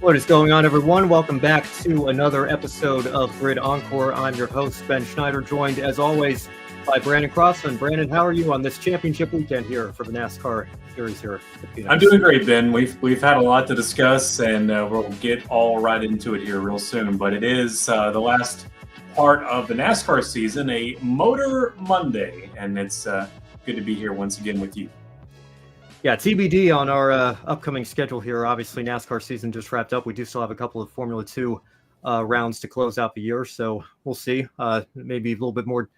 What is going on, everyone? Welcome back to another episode of Grid Encore. I'm your host, Ben Schneider, joined as always by Brandon Crossan. Brandon, how are you on this championship weekend here for the NASCAR Series here at Phoenix? I'm doing great, Ben. We've had a lot to discuss, and we'll get all right into it here real soon. But it is the last part of the NASCAR season, a Motor Monday, and it's good to be here once again with you. Yeah, TBD on our upcoming schedule here. Obviously, NASCAR season just wrapped up. We do still have a couple of Formula 2 rounds to close out the year, so we'll see. Maybe a little bit more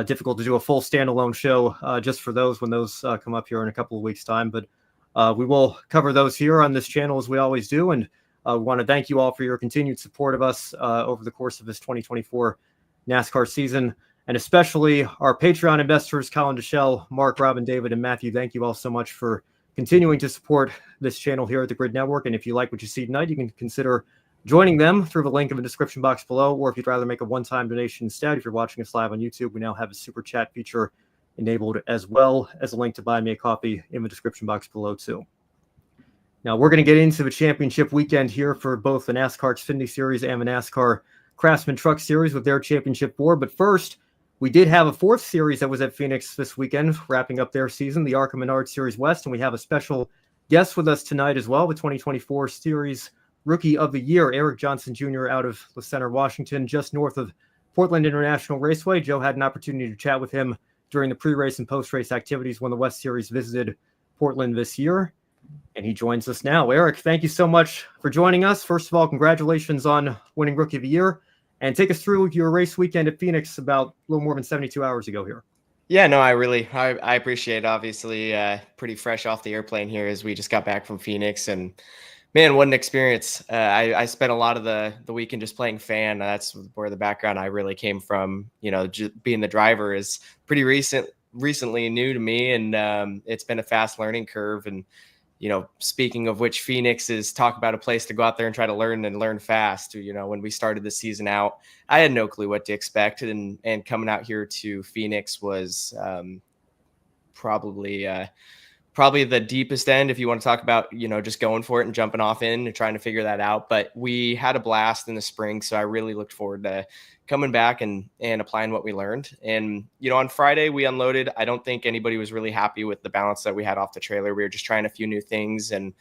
difficult to do a full standalone show just for those when those come up here in a couple of weeks' time. But we will cover those here on this channel as we always do, and we want to thank you all for your continued support of us over the course of this 2024 NASCAR season. And especially our Patreon investors, Colin Deschelle, Mark, Robin, David, and Matthew. Thank you all so much for continuing to support this channel here at the Grid Network. And if you like what you see tonight, you can consider joining them through the link in the description box below. Or if you'd rather make a one-time donation instead, if you're watching us live on YouTube, we now have a super chat feature enabled, as well as a link to buy me a coffee in the description box below too. Now we're going to get into the championship weekend here for both the NASCAR Xfinity Series and the NASCAR Craftsman Truck Series with their championship four. But first, we did have a fourth series that was at Phoenix this weekend, wrapping up their season, the ARCA Menards Series West, and we have a special guest with us tonight as well, the 2024 Series Rookie of the Year, Eric Johnson Jr. out of the Center, Washington, just north of Portland International Raceway. Joe had an opportunity to chat with him during the pre-race and post-race activities when the West Series visited Portland this year, and he joins us now. Eric, thank you so much for joining us. First of all, congratulations on winning Rookie of the Year. And take us through your race weekend at Phoenix about a little more than 72 hours ago here. Yeah, no, I appreciate it. Obviously, pretty fresh off the airplane here as we just got back from Phoenix. And man, what an experience. I spent a lot of the weekend just playing fan. That's where the background I really came from. You know, just being the driver is pretty recently new to me. And it's been a fast learning curve. And you know, speaking of which, Phoenix is talk about a place to go out there and try to learn fast. You know, when we started the season out, I had no clue what to expect. And coming out here to Phoenix was probably the deepest end, if you want to talk about, you know, just going for it and jumping off in and trying to figure that out. But we had a blast in the spring. So I really looked forward to coming back and applying what we learned. And, you know, on Friday we unloaded. I don't think anybody was really happy with the balance that we had off the trailer. We were just trying a few new things. And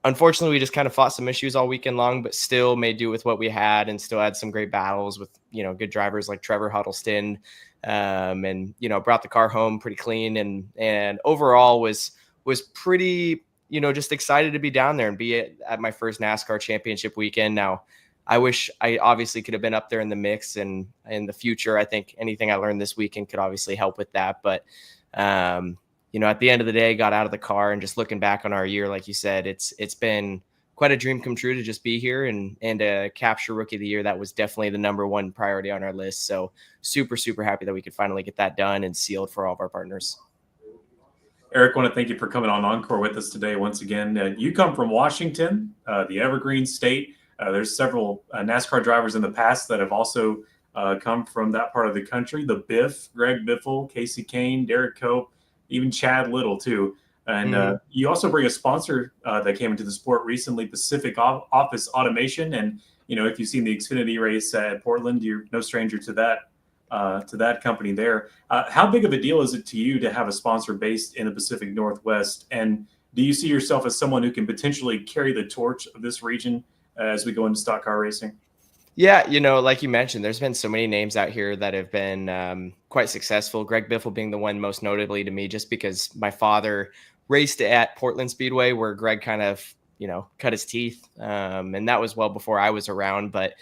unfortunately, we just kind of fought some issues all weekend long, but still made do with what we had and still had some great battles with, you know, good drivers like Trevor Huddleston. And, you know, brought the car home pretty clean and overall was pretty, you know, just excited to be down there and be at my first NASCAR championship weekend. Now, I wish I obviously could have been up there in the mix, and in the future, I think anything I learned this weekend could obviously help with that. But, you know, at the end of the day, got out of the car and just looking back on our year, like you said, it's been quite a dream come true to just be here and capture Rookie of the Year. That was definitely the number one priority on our list. So super, super happy that we could finally get that done and sealed for all of our partners. Eric, I want to thank you for coming on Encore with us today once again. You come from Washington, the Evergreen State. There's several NASCAR drivers in the past that have also come from that part of the country. The Biff, Greg Biffle, Casey Kane, Derek Cope, even Chad Little too. And you also bring a sponsor that came into the sport recently, Pacific Office Automation. And, you know, if you've seen the Xfinity race at Portland, you're no stranger to that company there. How big of a deal is it to you to have a sponsor based in the Pacific Northwest? And do you see yourself as someone who can potentially carry the torch of this region as we go into stock car racing? Yeah, you know, like you mentioned, there's been so many names out here that have been quite successful. Greg Biffle being the one most notably to me, just because my father raced at Portland Speedway where Greg kind of, you know, cut his teeth. And that was well before I was around, but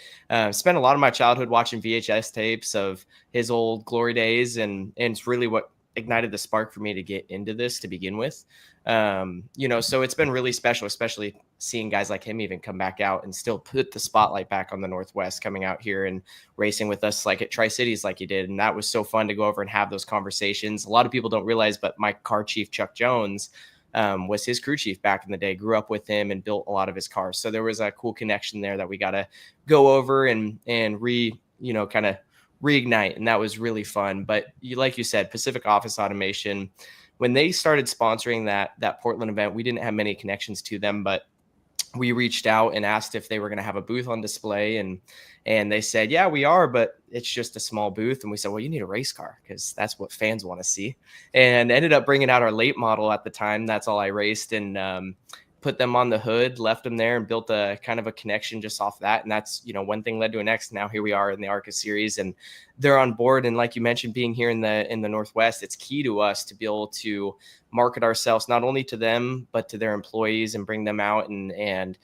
spent a lot of my childhood watching VHS tapes of his old glory days. And it's really what ignited the spark for me to get into this to begin with. You know, so it's been really special, especially seeing guys like him even come back out and still put the spotlight back on the Northwest, coming out here and racing with us like at Tri-Cities like he did. And that was so fun to go over and have those conversations. A lot of people don't realize, but my car chief, Chuck Jones, was his crew chief back in the day, grew up with him and built a lot of his cars. So there was a cool connection there that we got to go over and kind of reignite. And that was really fun. But like you said, Pacific Office Automation, when they started sponsoring that Portland event, we didn't have many connections to them, but we reached out and asked if they were going to have a booth on display, and they said, yeah, we are, but it's just a small booth. And we said, well, you need a race car because that's what fans want to see. And ended up bringing out our late model at the time. That's all I raced, and put them on the hood, left them there, and built a kind of a connection just off that. And that's, one thing led to the next. Now here we are in the ARCA series, and they're on board. And like you mentioned, being here in the Northwest, it's key to us to be able to market ourselves not only to them but to their employees and bring them out and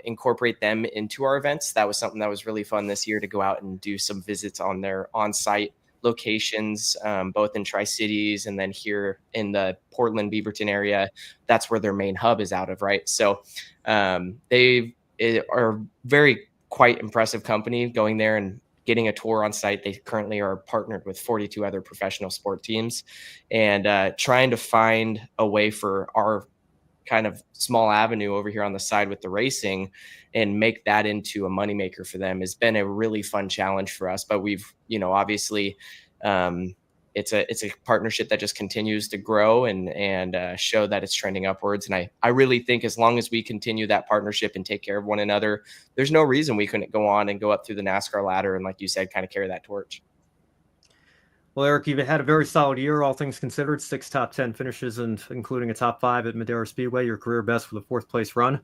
incorporate them into our events. That was something that was really fun this year, to go out and do some visits on their on-site locations, both in Tri-Cities and then here in the Portland, Beaverton area. That's where their main hub is out of, right? So they are very quite impressive company going there and getting a tour on site. They currently are partnered with 42 other professional sport teams, and trying to find a way for our kind of small avenue over here on the side with the racing and make that into a moneymaker for them has been a really fun challenge for us. But we've, obviously it's a partnership that just continues to grow and show that it's trending upwards. And I really think as long as we continue that partnership and take care of one another, there's no reason we couldn't go on and go up through the NASCAR ladder. And like you said, kind of carry that torch. Well, Eric, you've had a very solid year, all things considered. 6 top 10 finishes, and including a top 5 at Madera Speedway, your career best for the 4th place run.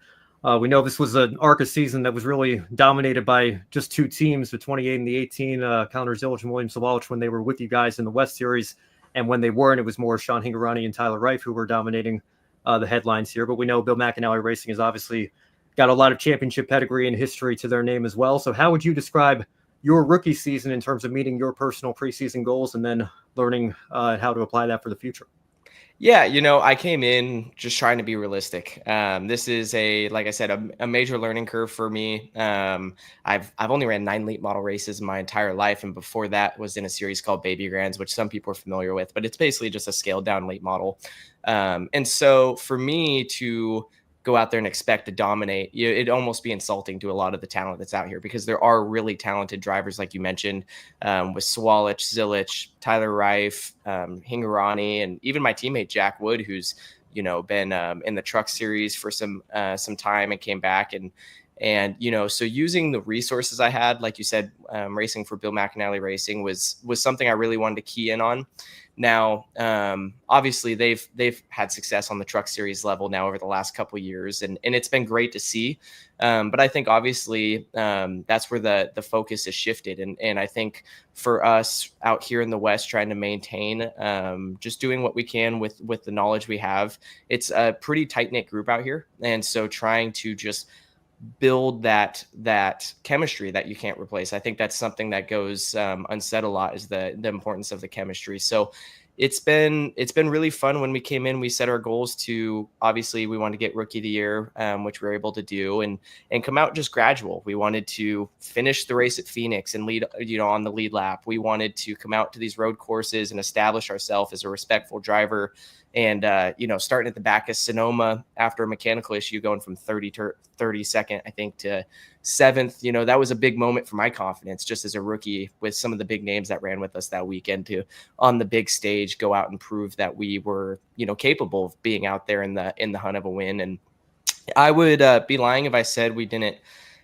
We know this was an ARCA season that was really dominated by just 2 teams, the 28 and the 18, Connor Zilic and William Sawalich, when they were with you guys in the West Series. And when they weren't, it was more Sean Hingorani and Tyler Reif who were dominating the headlines here. But we know Bill McAnally Racing has obviously got a lot of championship pedigree and history to their name as well. So how would you describe your rookie season in terms of meeting your personal preseason goals and then learning how to apply that for the future? Yeah, I came in just trying to be realistic. This is like I said, a major learning curve for me. I've only ran 9 late model races in my entire life, and before that was in a series called Baby Grands, which some people are familiar with, but it's basically just a scaled down late model. And so for me to go out there and expect to dominate, it'd almost be insulting to a lot of the talent that's out here, because there are really talented drivers, like you mentioned, with Sawalich, Zilic, Tyler Reif, Hingorani, and even my teammate Jack Wood, who's been in the truck series for some time and came back, and so using the resources I had, like you said, racing for Bill McAnally Racing was something I really wanted to key in on. Now, obviously they've had success on the truck series level now over the last couple of years, and it's been great to see. But I think obviously that's where the focus has shifted. And I think for us out here in the West, trying to maintain just doing what we can with the knowledge we have, it's a pretty tight knit group out here. And so trying to just build that chemistry that you can't replace. I think that's something that goes unsaid a lot, is the importance of the chemistry. So it's been really fun. When we came in, we set our goals to, obviously we wanted to get rookie of the year, which we were able to do, and come out just gradual. We wanted to finish the race at Phoenix and lead, on the lead lap. We wanted to come out to these road courses and establish ourselves as a respectful driver. And, starting at the back of Sonoma after a mechanical issue, going from 32nd, I think, to 7th, that was a big moment for my confidence just as a rookie, with some of the big names that ran with us that weekend, to on the big stage go out and prove that we were, capable of being out there in the hunt of a win. And I would be lying if I said we didn't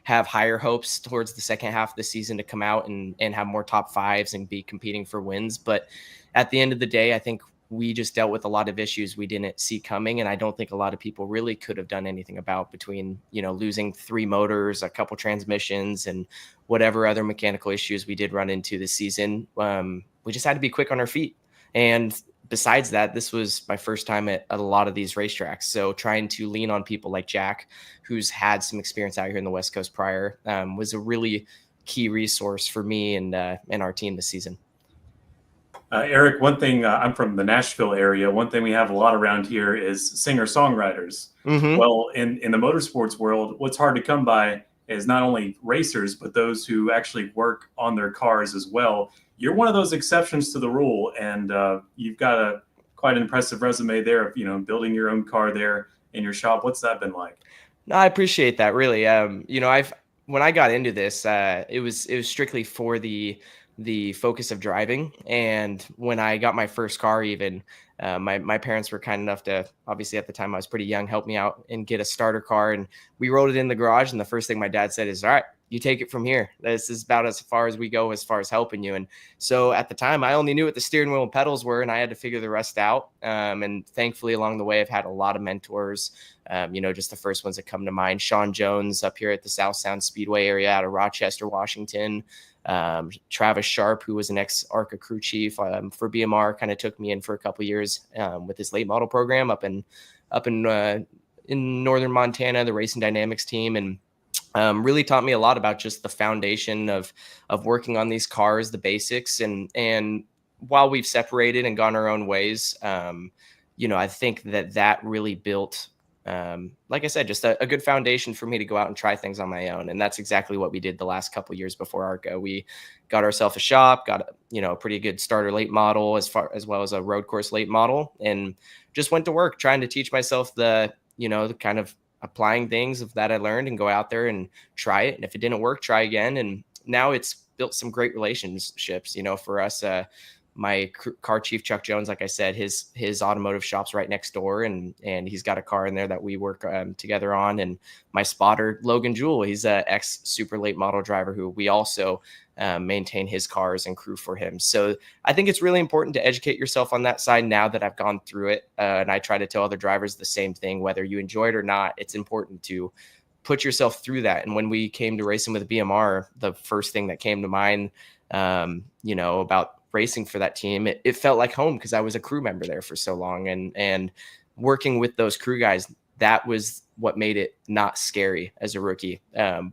have higher hopes towards the second half of the season to come out and have more top 5s and be competing for wins. But at the end of the day, I think we just dealt with a lot of issues we didn't see coming. And I don't think a lot of people really could have done anything about, between, losing 3 motors, a couple transmissions, and whatever other mechanical issues we did run into this season. We just had to be quick on our feet. And besides that, this was my first time at a lot of these racetracks. So trying to lean on people like Jack, who's had some experience out here in the West Coast prior, was a really key resource for me and our team this season. Eric, one thing, I'm from the Nashville area. One thing we have a lot around here is singer-songwriters. Mm-hmm. Well, in the motorsports world, what's hard to come by is not only racers, but those who actually work on their cars as well. You're one of those exceptions to the rule, and you've got quite an impressive resume there of, building your own car there in your shop. What's that been like? No, I appreciate that, really. When I got into this, it was strictly for the the focus of driving. And when I got my first car, even my parents were kind enough to, obviously at the time I was pretty young, help me out and get a starter car. And we rolled it in the garage. And the first thing my dad said is, all right, you take it from here. This is about as far as we go as far as helping you. And so at the time, I only knew what the steering wheel and pedals were, and I had to figure the rest out. And thankfully, along the way, I've had a lot of mentors. Just the first ones that come to mind: Sean Jones up here at the South Sound Speedway area out of Rochester, Washington. Travis Sharp, who was an ex-ARCA crew chief for BMR, kind of took me in for a couple years with his late model program up in northern Montana, the Racing Dynamics team, and really taught me a lot about just the foundation of working on these cars, the basics. And while we've separated and gone our own ways, I think that really built, like I said, just a good foundation for me to go out and try things on my own. And that's exactly what we did the last couple of years before ARCA. We got ourselves a shop, got a pretty good starter late model as well as a road course late model, and just went to work trying to teach myself the kind of applying things that I learned and go out there and try it. And if it didn't work, try again. And now it's built some great relationships, for us. My car chief, Chuck Jones, like I said, his automotive shop's right next door, and he's got a car in there that we work together on. And my spotter, Logan Jewell, he's an ex super late model driver who we also maintain his cars and crew for him. So I think it's really important to educate yourself on that side now that I've gone through it. And I try to tell other drivers the same thing, whether you enjoy it or not. It's important to put yourself through that. And when we came to racing with BMR, the first thing that came to mind, about racing for that team, it felt like home because I was a crew member there for so long, and working with those crew guys, that was what made it not scary as a rookie,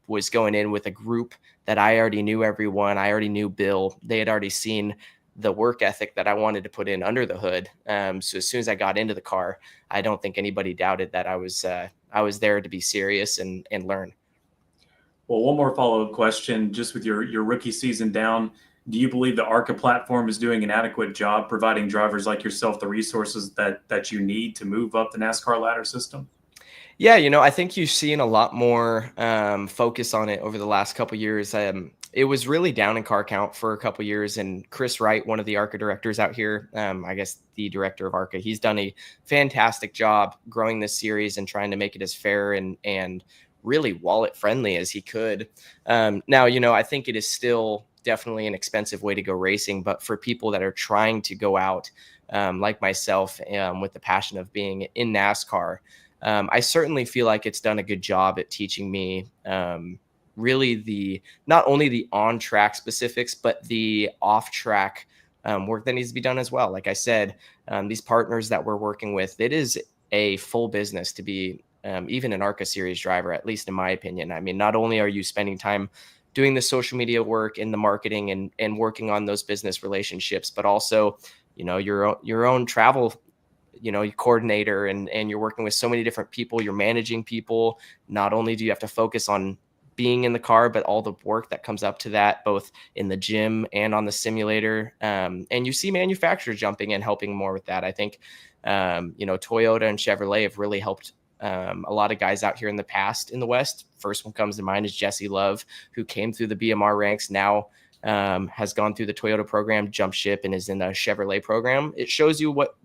was going in with a group that I already knew everyone. I already knew Bill. They had already seen the work ethic that I wanted to put in under the hood. So as soon as I got into the car, I don't think anybody doubted that I was there to be serious and learn. Well, one more follow-up question, just with your rookie season down. Do you believe the ARCA platform is doing an adequate job providing drivers like yourself the resources that you need to move up the NASCAR ladder system? Yeah, I think you've seen a lot more focus on it over the last couple of years. It was really down in car count for a couple of years, and Chris Wright, one of the ARCA directors out here, I guess the director of ARCA, he's done a fantastic job growing this series and trying to make it as fair and really wallet friendly as he could. Now, I think it is still definitely an expensive way to go racing, but for people that are trying to go out like myself with the passion of being in NASCAR, I certainly feel like it's done a good job at teaching me really not only the on track specifics, but the off track work that needs to be done as well. Like I said, these partners that we're working with, it is a full business to be even an ARCA series driver, at least in my opinion. I mean, not only are you spending time doing the social media work and the marketing and working on those business relationships, but also, your own travel, coordinator, and you're working with so many different people, you're managing people. Not only do you have to focus on being in the car, but all the work that comes up to that, both in the gym and on the simulator. And you see manufacturers jumping in, helping more with that. I think, Toyota and Chevrolet have really helped a lot of guys out here in the past in the West. First one comes to mind is Jesse Love, who came through the BMR ranks, now has gone through the Toyota program, jumped ship, and is in the Chevrolet program. It shows you what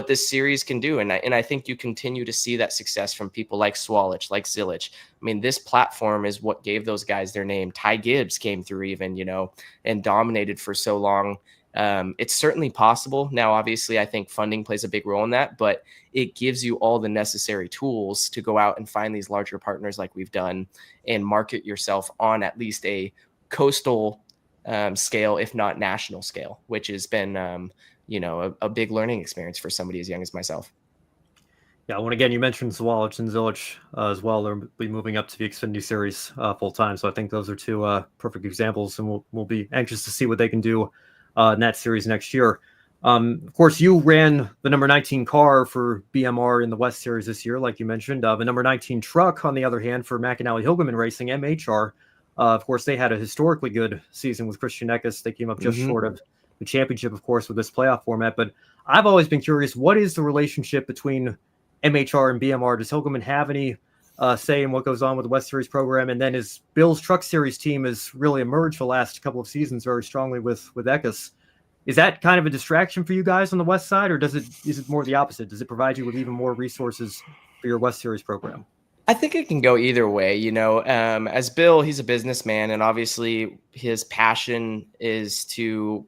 this series can do. And I think you continue to see that success from people like Swalich, like Zilich. I mean, this platform is what gave those guys their name. Ty Gibbs came through even, and dominated for so long. It's certainly possible. Now, obviously, I think funding plays a big role in that, but it gives you all the necessary tools to go out and find these larger partners like we've done and market yourself on at least a coastal scale, if not national scale, which has been, a big learning experience for somebody as young as myself. Yeah, when again, you mentioned Swalich and Zilich as well. They'll be moving up to the Xfinity Series full time. So I think those are two perfect examples, and we'll be anxious to see what they can do in that series next year. Of course, you ran the number 19 car for BMR in the West Series this year, like you mentioned. The number 19 truck, on the other hand, for McAnally Hilgeman Racing, MHR. Of course, they had a historically good season with Christian Eckes. They came up just short of the championship, of course, with this playoff format. But I've always been curious, what is the relationship between MHR and BMR? Does Hilgeman have any say in what goes on with the West Series program. And then his Bill's Truck Series team has really emerged the last couple of seasons very strongly with Eckes. Is that kind of a distraction for you guys on the West side, or is it more the opposite? Does it provide you with even more resources for your West Series program? I think it can go either way. As Bill, he's a businessman, and obviously his passion is to,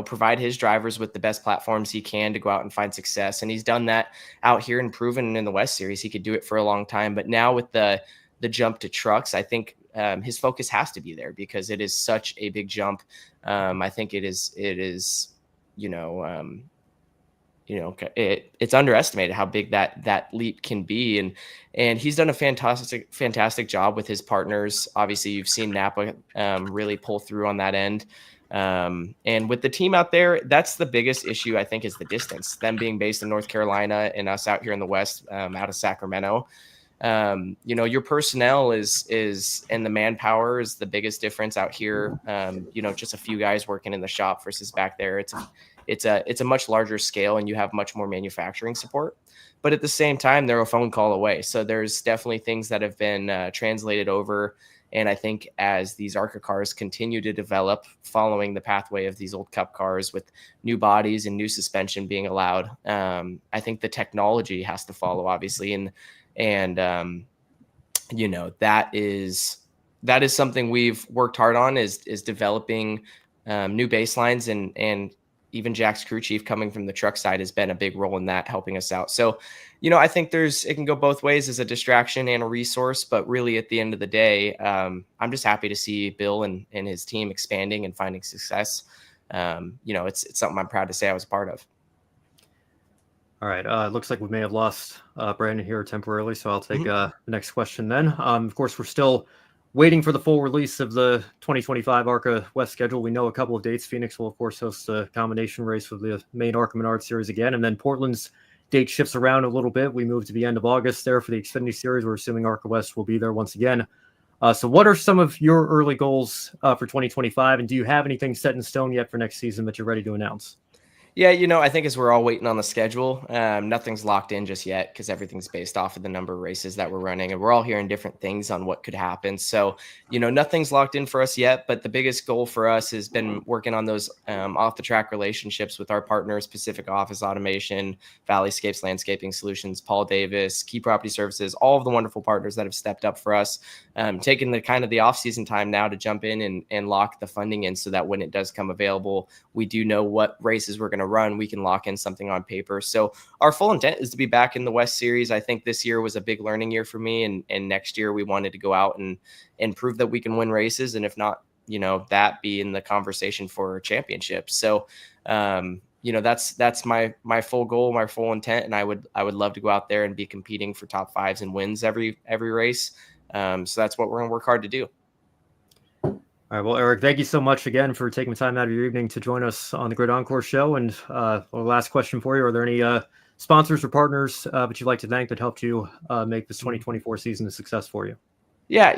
provide his drivers with the best platforms he can to go out and find success. And he's done that out here and proven in the West Series. He could do it for a long time. But now with the jump to trucks, I think his focus has to be there because it is such a big jump. I think it's underestimated how big that leap can be. And he's done a fantastic job with his partners. Obviously you've seen Napa really pull through on that end. And with the team out there, that's the biggest issue, I think, is the distance, them being based in North Carolina and us out here in the West, out of Sacramento. Your personnel is and the manpower is the biggest difference out here. Just a few guys working in the shop versus back there. It's a much larger scale and you have much more manufacturing support, but at the same time, they're a phone call away. So there's definitely things that have been translated over. And I think as these ARCA cars continue to develop following the pathway of these old Cup cars with new bodies and new suspension being allowed, I think the technology has to follow, obviously. And that is something we've worked hard on is developing new baselines, and even Jack's crew chief coming from the truck side has been a big role in that, helping us out. So, I think it can go both ways as a distraction and a resource, but really at the end of the day, I'm just happy to see Bill and his team expanding and finding success. It's something I'm proud to say I was a part of. All right. It looks like we may have lost Brandon here temporarily, so I'll take the next question then. Of course, we're still waiting for the full release of the 2025 ARCA West schedule. We know a couple of dates. Phoenix will, of course, host a combination race with the main ARCA Menards series again, and then Portland's date shifts around a little bit. We move to the end of August there for the Xfinity Series. We're assuming ARCA West will be there once again. So what are some of your early goals for 2025, and do you have anything set in stone yet for next season that you're ready to announce? Yeah, I think as we're all waiting on the schedule, nothing's locked in just yet because everything's based off of the number of races that we're running, and we're all hearing different things on what could happen. So, nothing's locked in for us yet, but the biggest goal for us has been working on those off-the-track relationships with our partners, Pacific Office Automation, Valleyscapes Landscaping Solutions, Paul Davis, Key Property Services, all of the wonderful partners that have stepped up for us, taking the off-season time now to jump in and lock the funding in so that when it does come available, we do know what races we're going to run. We can lock in something on paper. So our full intent is to be back in the West Series. I think this year was a big learning year for me, and next year we wanted to go out and prove that we can win races, and if not, that be in the conversation for a championship. So that's my full goal, my full intent, and I would love to go out there and be competing for top fives and wins every race. So that's what we're gonna work hard to do. All right. Well, Eric, thank you so much again for taking the time out of your evening to join us on the Grid Encore show. And last question for you. Are there any sponsors or partners that you'd like to thank that helped you make this 2024 season a success for you? Yeah,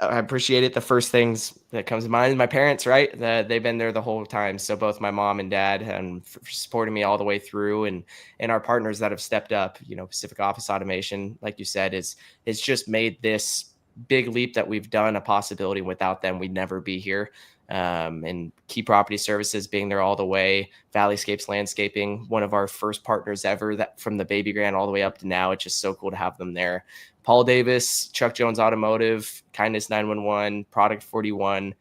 I appreciate it. The first things that comes to mind is my parents, right? They've been there the whole time. So both my mom and dad, and for supporting me all the way through, and our partners that have stepped up, Pacific Office Automation, like you said, it's just made this big leap that we've done a possibility. Without them, we'd never be here. And Key Property Services being there all the way, Valleyscapes Landscaping, one of our first partners ever, that from the baby grand all the way up to now. It's just so cool to have them there. Paul Davis, Chuck Jones Automotive, Kindness 911, Product 41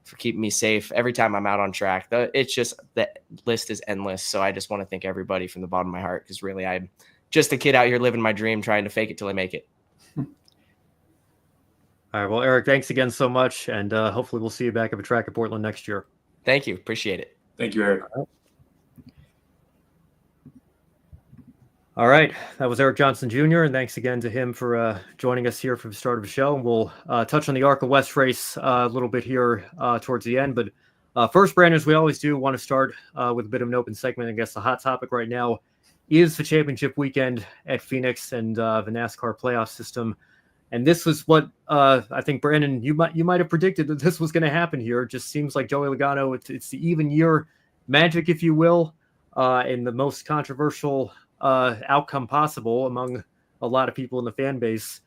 for keeping me safe every time I'm out on track. It's just, the list is endless. So I just want to thank everybody from the bottom of my heart, because really I'm just a kid out here living my dream, trying to fake it till I make it. All right. Well, Eric, thanks again so much. And hopefully we'll see you back at the track at Portland next year. Thank you. Appreciate it. Thank you, Eric. All right. That was Eric Johnson Jr. And thanks again to him for joining us here for the start of the show. And we'll touch on the ARCA West race a little bit here towards the end. But first, Brandon, as we always do, want to start with a bit of an open segment. I guess the hot topic right now is the championship weekend at Phoenix and the NASCAR playoff system. And this was what I think, Brandon, you might have predicted that this was going to happen here. It just seems like Joey Logano, it's the even year magic, if you will, in the most controversial outcome possible among a lot of people in the fan base.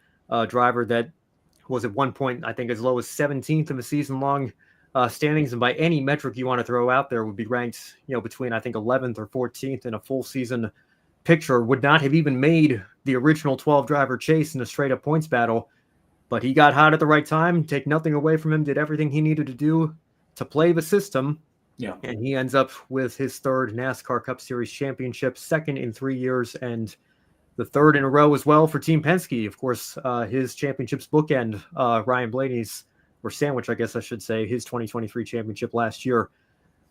driver that was at one point, I think, as low as 17th in the season-long standings, and by any metric you want to throw out there would be ranked, between, I think, 11th or 14th in a full season picture, would not have even made the original 12-driver chase in a straight-up points battle. But he got hot at the right time, take nothing away from him, did everything he needed to do to play the system. Yeah. And he ends up with his third NASCAR Cup Series championship, second in 3 years, and the third in a row as well for Team Penske. Of course, his championships bookend Ryan Blaney's, or sandwich, I guess I should say, his 2023 championship last year.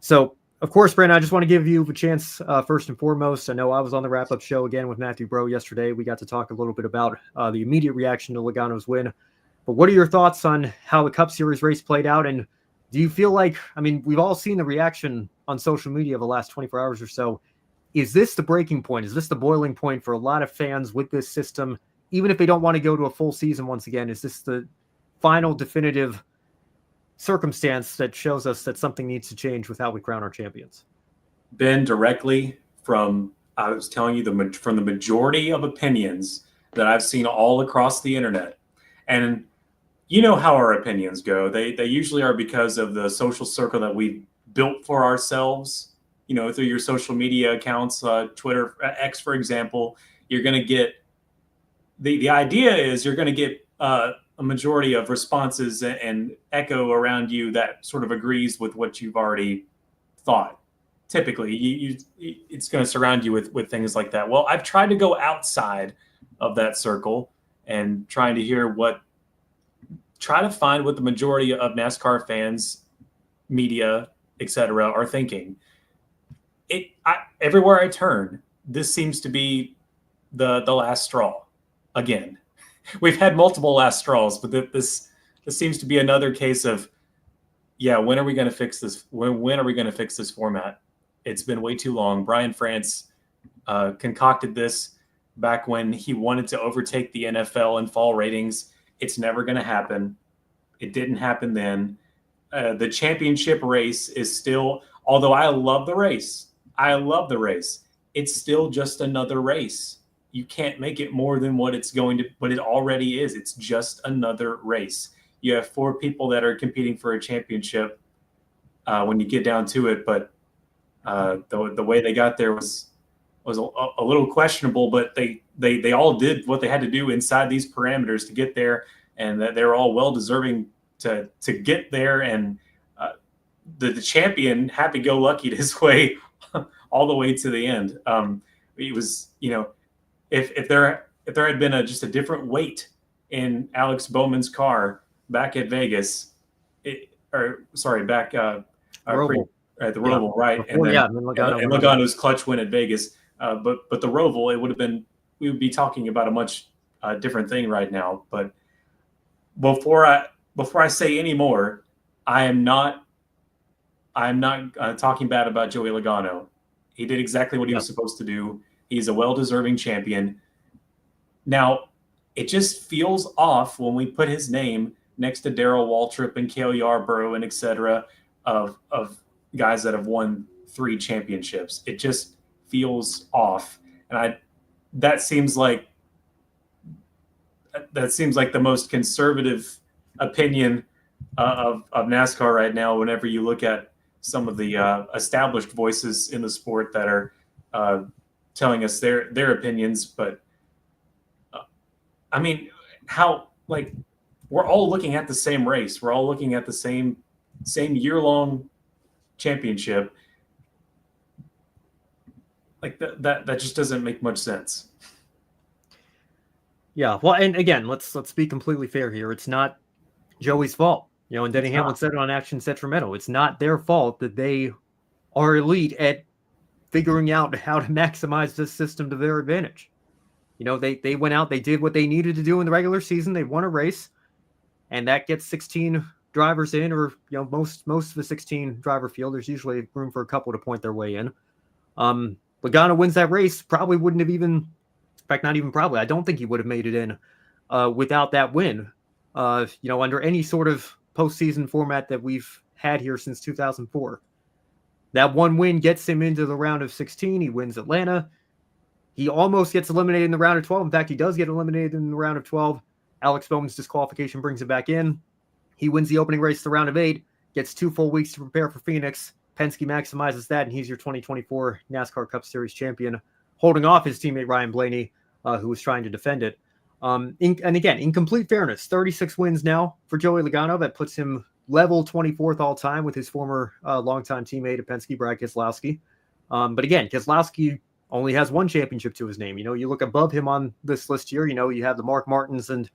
So, of course, Brandon, I just want to give you a chance, first and foremost. I know I was on the wrap-up show again with Matthew Bro yesterday. We got to talk a little bit about the immediate reaction to Logano's win. But what are your thoughts on how the Cup Series race played out? And do you feel like, we've all seen the reaction on social media of the last 24 hours or so. Is this the breaking point? Is this the boiling point for a lot of fans with this system? Even if they don't want to go to a full season once again, is this the final definitive circumstance that shows us that something needs to change with how we crown our champions? Ben, directly from, I was telling you, from the majority of opinions that I've seen all across the internet. And you know how our opinions go. They usually are because of the social circle that we've built for ourselves, through your social media accounts, Twitter, X, for example. You're going to get, the idea is you're going to get a majority of responses and echo around you that sort of agrees with what you've already thought. Typically, it's going to surround you with things like that. Well, I've tried to go outside of that circle and trying to try to find what the majority of NASCAR fans, media, etc., are thinking. Everywhere I turn, this seems to be the last straw. Again, we've had multiple last straws, but this seems to be another case of, when are we going to fix this? When are we going to fix this format? It's been way too long. Brian France concocted this back when he wanted to overtake the NFL in fall ratings. It's never going to happen. It didn't happen then. The championship race is still, although I love the race, it's still just another race. You can't make it more than what it already is. It's just another race. You have 4 people that are competing for a championship when you get down to it, but the way they got there was a little questionable, but they all did what they had to do inside these parameters to get there, and that they're all well deserving to get there. And the champion happy-go-lucky his way all the way to the end. It was, if there had been just a different weight in Alex Bowman's car back at Vegas, back at the Roval, right? Before, and Logano's clutch win at Vegas. But the Roval, we would be talking about a much different thing right now. But before I say any more, I am not talking bad about Joey Logano. He did exactly what he was supposed to do. He's a well-deserving champion. Now, it just feels off when we put his name next to Darrell Waltrip and Cale Yarborough and et cetera of guys that have won 3 championships. It just feels off. And that seems like the most conservative opinion of NASCAR right now whenever you look at some of the established voices in the sport that are telling us their opinions. But we're all looking at the same race. We're all looking at the same year-long championship. That just doesn't make much sense. Yeah, well, and again, let's be completely fair here. It's not Joey's fault. And Denny Hamlin said it on Action Sacramento. It's not their fault that they are elite at figuring out how to maximize this system to their advantage. They went out, they did what they needed to do in the regular season. They won a race, and that gets 16 drivers in, or most of the 16 driver field. There's usually room for a couple to point their way in. Logano wins that race, probably wouldn't have even, in fact, not even probably, I don't think he would have made it in without that win. Under any sort of postseason format that we've had here since 2004. That one win gets him into the round of 16. He wins Atlanta. He almost gets eliminated in the round of 12. In fact, he does get eliminated in the round of 12. Alex Bowman's disqualification brings him back in. He wins the opening race, the round of 8, gets 2 full weeks to prepare for Phoenix. Penske maximizes that, and he's your 2024 NASCAR Cup Series champion, holding off his teammate Ryan Blaney, who was trying to defend it. And again, in complete fairness, 36 wins now for Joey Logano. That puts him level 24th all time with his former longtime teammate at Penske, Brad Keselowski. But again, Keselowski only has 1 championship to his name. You look above him on this list here, you have the Mark Martins and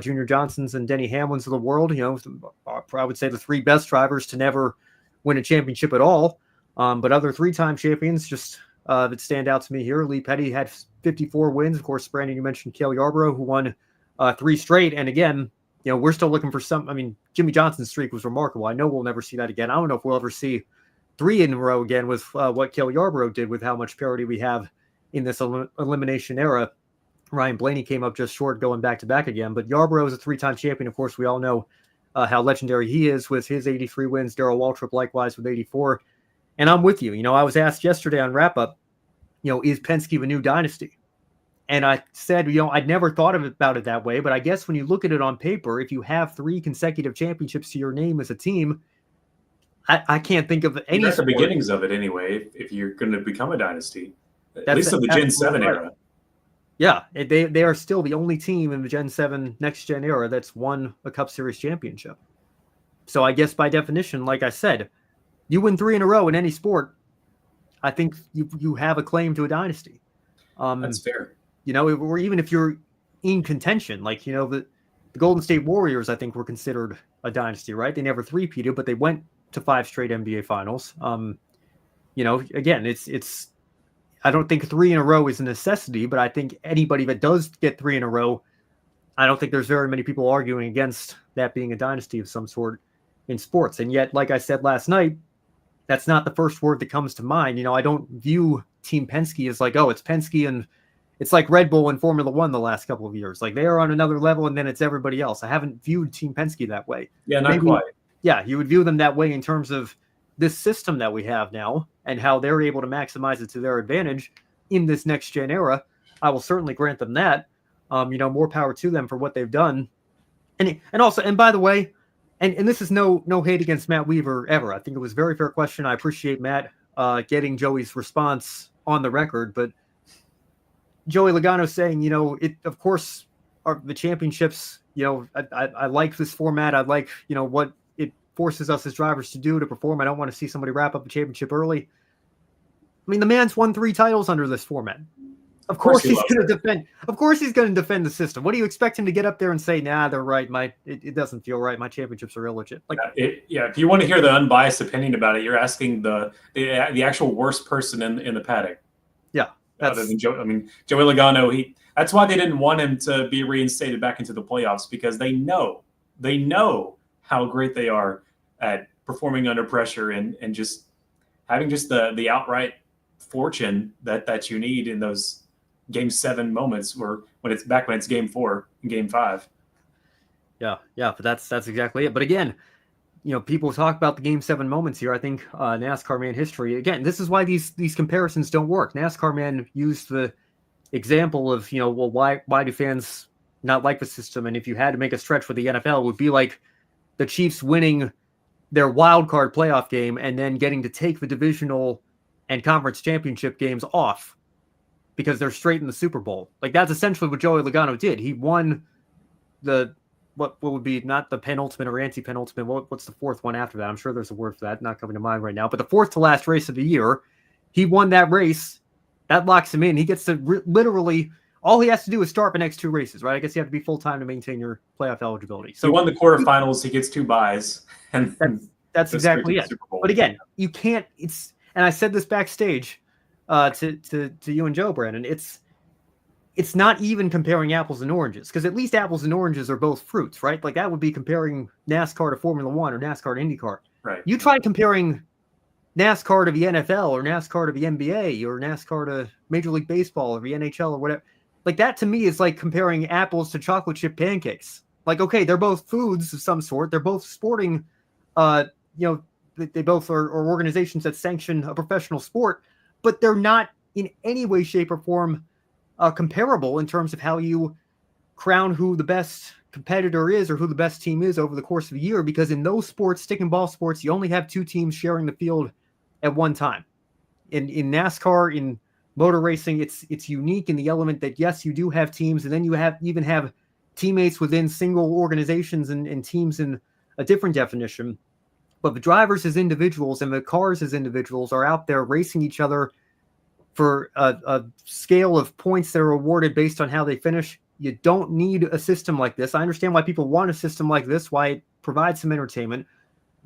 Junior Johnsons and Denny Hamlins of the world. I would say the 3 best drivers to never win a championship at all. But other 3-time champions just that stand out to me here. Lee Petty had 54 wins. Of course, Brandon, you mentioned Cale Yarborough, who won 3 straight. And again, we're still looking for some. I mean, Jimmy Johnson's streak was remarkable. I know we'll never see that again. I don't know if we'll ever see 3 in a row again with what Cale Yarborough did with how much parity we have in this elimination era. Ryan Blaney came up just short going back-to-back again. But Yarborough is a 3-time champion. Of course, we all know how legendary he is with his 83 wins. Darrell Waltrip likewise with 84. And I'm with you. I was asked yesterday on wrap-up, is Penske the new dynasty? And I said, I'd never thought about it that way. But I guess when you look at it on paper, if you have 3 consecutive championships to your name as a team, I can't think of any. That's the beginnings of it anyway, if you're going to become a dynasty. At least of the Gen 7 era. Yeah, they are still the only team in the Gen 7 next gen era that's won a Cup Series championship. So I guess by definition, like I said, you win 3 in a row in any sport, I think you have a claim to a dynasty. That's fair. Or even if you're in contention, like, the Golden State Warriors, I think were considered a dynasty, right? They never three-peated, but they went to 5 straight NBA finals. Again, it's I don't think 3 in a row is a necessity, but I think anybody that does get 3 in a row, I don't think there's very many people arguing against that being a dynasty of some sort in sports. And yet, like I said last night, that's not the first word that comes to mind. I don't view Team Penske as like, oh, it's Penske and it's like Red Bull and Formula One the last couple of years. Like, they are on another level and then it's everybody else. I haven't viewed Team Penske that way. Yeah, not quite. Yeah, you would view them that way in terms of this system that we have now and how they're able to maximize it to their advantage in this next gen era. I will certainly grant them that. More power to them for what they've done. And by the way, and this is no hate against Matt Weaver ever. I think it was a very fair question. I appreciate Matt getting Joey's response on the record, but Joey Logano saying, it of course are the championships. I like this format. I like what it forces us as drivers to do to perform. I don't want to see somebody wrap up a championship early. I mean, the man's won 3 titles under this format. Of course he's going to defend. Of course he's going to defend the system. What do you expect him to get up there and say? Nah, they're right. It doesn't feel right. My championships are illegit. Like, if you want to hear the unbiased opinion about it, you're asking the actual worst person in the paddock. Yeah, other than Joey Logano. That's why they didn't want him to be reinstated back into the playoffs, because they know how great they are at performing under pressure and just having just the outright fortune that you need in those Game 7 moments when it's Game 4 and Game 5. Yeah, but that's exactly it. But again, people talk about the Game 7 moments here. I think NASCAR man history, again, this is why these comparisons don't work. NASCAR man used the example of, why do fans not like the system? And if you had to make a stretch with the NFL, it would be like the Chiefs winning their wild card playoff game and then getting to take the divisional and conference championship games off because they're straight in the Super Bowl. Like, that's essentially what Joey Logano did. He won what would be not the penultimate or anti-penultimate. What's the 4th one after that? I'm sure there's a word for that. Not coming to mind right now. But the 4th to last race of the year, he won that race. That locks him in. He gets to literally all he has to do is start the next 2 races, right? I guess you have to be full-time to maintain your playoff eligibility. So he won the quarterfinals. He gets 2 buys. And that's exactly it. But again, you can't. And I said this backstage to you and Joe, Brandon. It's not even comparing apples and oranges, because at least apples and oranges are both fruits, right? Like, that would be comparing NASCAR to Formula One or NASCAR to IndyCar. Right. You try comparing NASCAR to the NFL or NASCAR to the NBA or NASCAR to Major League Baseball or the NHL or whatever. Like, that to me is like comparing apples to chocolate chip pancakes. Like, okay, they're both foods of some sort. They're both sporting, they both are organizations that sanction a professional sport, but they're not in any way, shape, or form comparable in terms of how you crown who the best competitor is or who the best team is over the course of a year, because in those sports, stick and ball sports, you only have 2 teams sharing the field at one time. In NASCAR, in motor racing, it's unique in the element that, yes, you do have teams, and then you even have teammates within single organizations and teams in a different definition. But the drivers as individuals and the cars as individuals are out there racing each other for a scale of points that are awarded based on how they finish. You don't need a system like this. I understand why people want a system like this, why it provides some entertainment,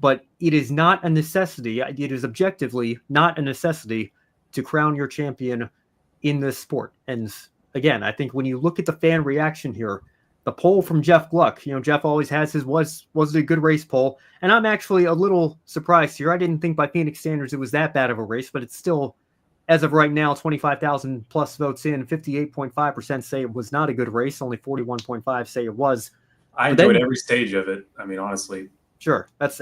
but it is not a necessity. It is objectively not a necessity to crown your champion in this sport. And again, I think when you look at the fan reaction here, the poll from Jeff Gluck, Jeff always has his was it a good race poll. And I'm actually a little surprised here. I didn't think by Phoenix standards it was that bad of a race, but it's still, as of right now, 25,000 plus votes in, 58.5% say it was not a good race. Only 41.5% say it was. I enjoyed every stage of it. I mean, honestly. Sure. That's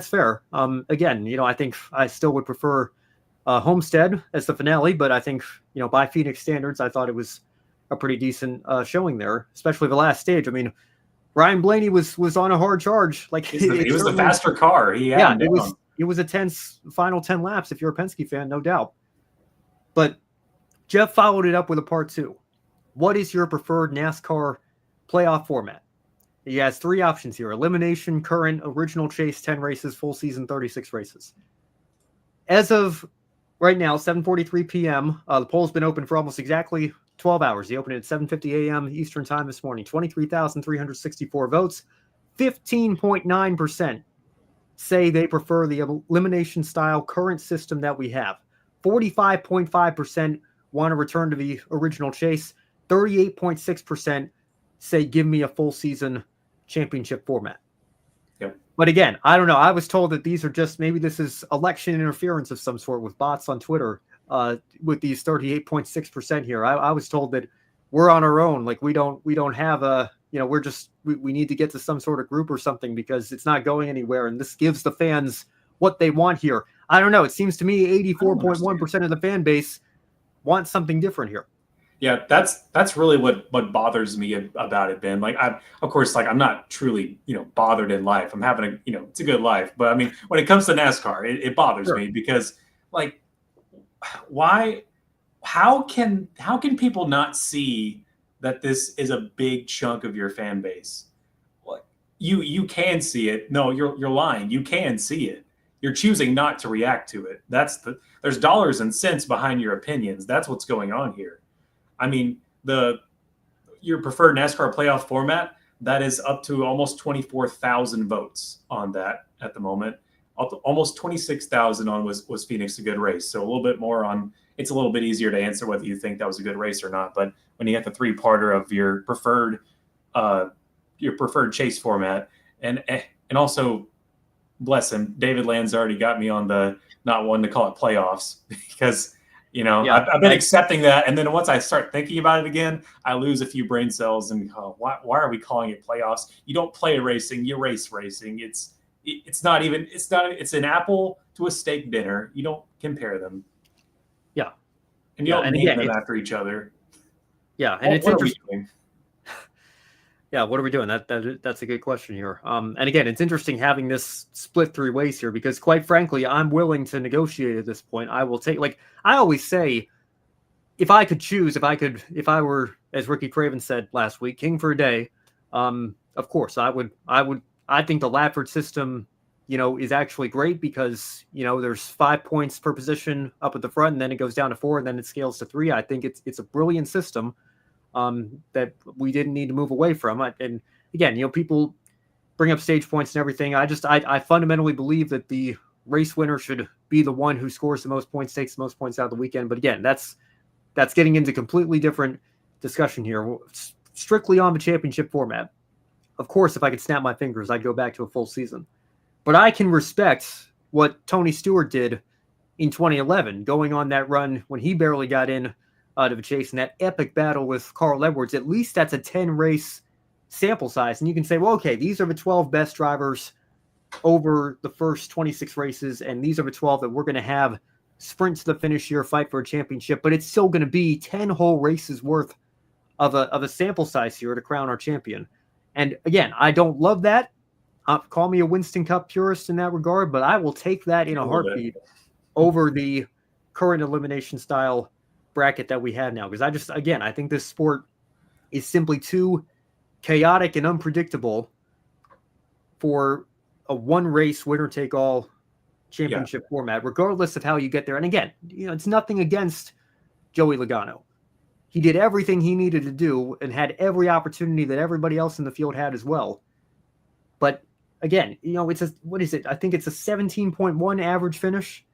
fair. Again, I think I still would prefer Homestead as the finale, but I think, by Phoenix standards, I thought it was a pretty decent showing there, especially the last stage. I mean, Ryan Blaney was on a hard charge. Like he was the faster car. It was a tense final 10 laps if you're a Penske fan, no doubt. But Jeff followed it up with a part 2. What is your preferred NASCAR playoff format? He has 3 options here: elimination, current, original chase, 10 races, full season, 36 races. As of right now, 7:43 p.m., the poll's been open for almost exactly 12 hours. He opened it at 7:50 a.m. Eastern time this morning. 23,364 votes. 15.9% say they prefer the elimination style current system that we have. 45.5% want to return to the original chase. 38.6% say give me a full season championship format. Yep. But again, I don't know. I was told that these are just, maybe this is election interference of some sort with bots on Twitter with these 38.6% here. I was told that we're on our own. Like we don't have a, we're just, we need to get to some sort of group or something because it's not going anywhere. And this gives the fans what they want here. I don't know. It seems to me 84.1% of the fan base wants something different here. Yeah, that's really what bothers me about it, Ben. Like, I'm not truly, bothered in life. I'm having it's a good life. But I mean, when it comes to NASCAR, it bothers me because, like, how can people not see that this is a big chunk of your fan base? You can see it. No, you're lying. You can see it. You're choosing not to react to it. There's dollars and cents behind your opinions. That's what's going on here. I mean, your preferred NASCAR playoff format, that is up to almost 24,000 votes on that at the moment. Almost 26,000 on was Phoenix a good race. So a little bit more on, it's a little bit easier to answer whether you think that was a good race or not. But when you get the 3-parter of your preferred chase format, and also, bless him, David Land's already got me on the not wanting to call it playoffs because I've been accepting that, and then once I start thinking about it again, I lose a few brain cells and why are we calling it playoffs? You don't play racing, you race racing. It's an apple to a steak dinner. You don't compare them. Yeah, and you don't name them after each other. Yeah, and it's interesting. Yeah, what are we doing? That's a good question here. And again, it's interesting having this split 3 ways here because, quite frankly, I'm willing to negotiate at this point. I will take, like I always say, if I could choose, if I were, as Ricky Craven said last week, king for a day, of course I would. I think the Ladford system, is actually great because there's 5 points per position up at the front, and then it goes down to 4, and then it scales to 3. I think it's a brilliant system. That we didn't need to move away from. And again, people bring up stage points and everything. I fundamentally believe that the race winner should be the one who scores the most points, takes the most points out of the weekend. But again, that's getting into completely different discussion here. Strictly on the championship format. Of course, if I could snap my fingers, I'd go back to a full season. But I can respect what Tony Stewart did in 2011, going on that run when he barely got in to the chase in that epic battle with Carl Edwards. At least that's a 10 race sample size. And you can say, well, okay, these are the 12 best drivers over the first 26 races. And these are the 12 that we're going to have sprint to the finish here, fight for a championship. But it's still going to be 10 whole races worth of a sample size here to crown our champion. And again, I don't love that. Call me a Winston Cup purist in that regard, but I will take that in a heartbeat over the current elimination style bracket that we have now. Because I think this sport is simply too chaotic and unpredictable for a one race winner take all championship format, regardless of how you get there. And again, it's nothing against Joey Logano. He did everything he needed to do and had every opportunity that everybody else in the field had as well. But again, what is it? I think it's a 17.1 average finish.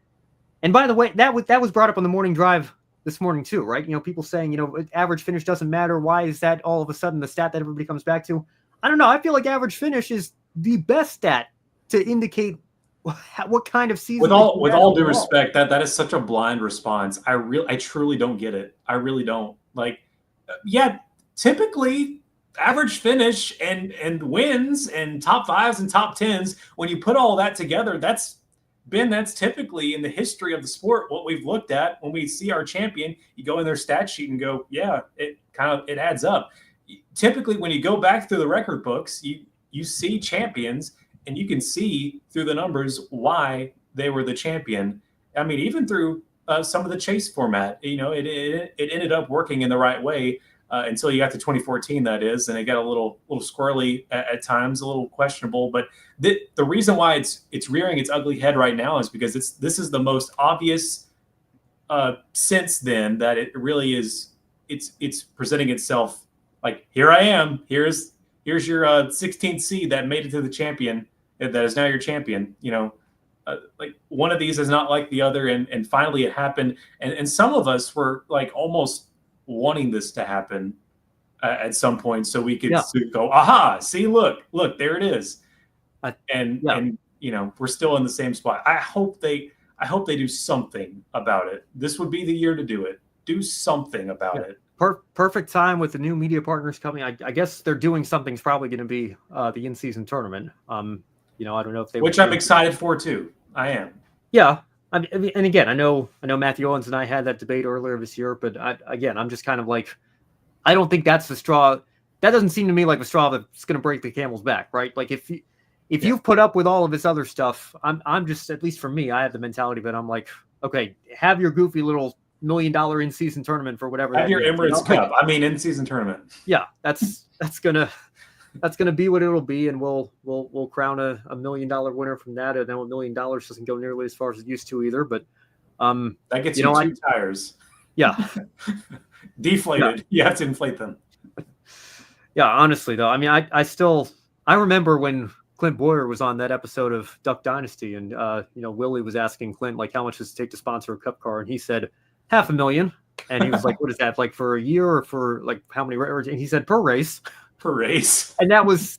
And by the way, that was brought up on the morning drive this morning too, right? People saying, average finish doesn't matter. Why is that all of a sudden the stat that everybody comes back to? I don't know. I feel like average finish is the best stat to indicate what kind of season. With all due respect, that is such a blind response. I truly don't get it. I really don't. Typically average finish and wins and top fives and top tens, when you put all that together, that's typically in the history of the sport what we've looked at. When we see our champion, you go in their stat sheet and go, yeah, it adds up. Typically when you go back through the record books, you see champions and you can see through the numbers why they were the champion. I mean, even through some of the chase format, it ended up working in the right way until you got to 2014, that is, and it got a little squirrely at times, a little questionable. But the reason why it's rearing its ugly head right now is because this is the most obvious since then that it really is. It's presenting itself like, here I am. Here's your 16th seed that made it to the champion, that is now your champion. Like one of these is not like the other, and finally it happened. And some of us were like almost wanting this to happen at some point, so we could go, aha, see, look, there it is. And we're still in the same spot. I hope they do something about it. This would be the year to do it. Do something about it. Perfect time with the new media partners coming. I guess they're doing something's probably going to be the in-season tournament. I don't know if they. Which I'm excited for too. I am. Yeah, and again, I know Matthew Owens and I had that debate earlier this year, but I'm just kind of like, I don't think that's the straw. That doesn't seem to me like the straw that's going to break the camel's back, right? Like if you've put up with all of this other stuff, I'm just, at least for me, I have the mentality that I'm like, okay, have your goofy little $1 million in-season tournament for whatever. Have your Emirates Cup. I mean, in-season tournament. Yeah, that's gonna be what it'll be, and we'll crown a $1 million winner from that. And then $1 million doesn't go nearly as far as it used to either. But that gets you two tires. Yeah, deflated. Yeah. You have to inflate them. Yeah, honestly though, I mean, I remember when Clint Boyer was on that episode of Duck Dynasty, and Willie was asking Clint, like, how much does it take to sponsor a Cup car, and he said $500,000, and he was like, what is that, like for a year or for like how many? And he said per race. And that was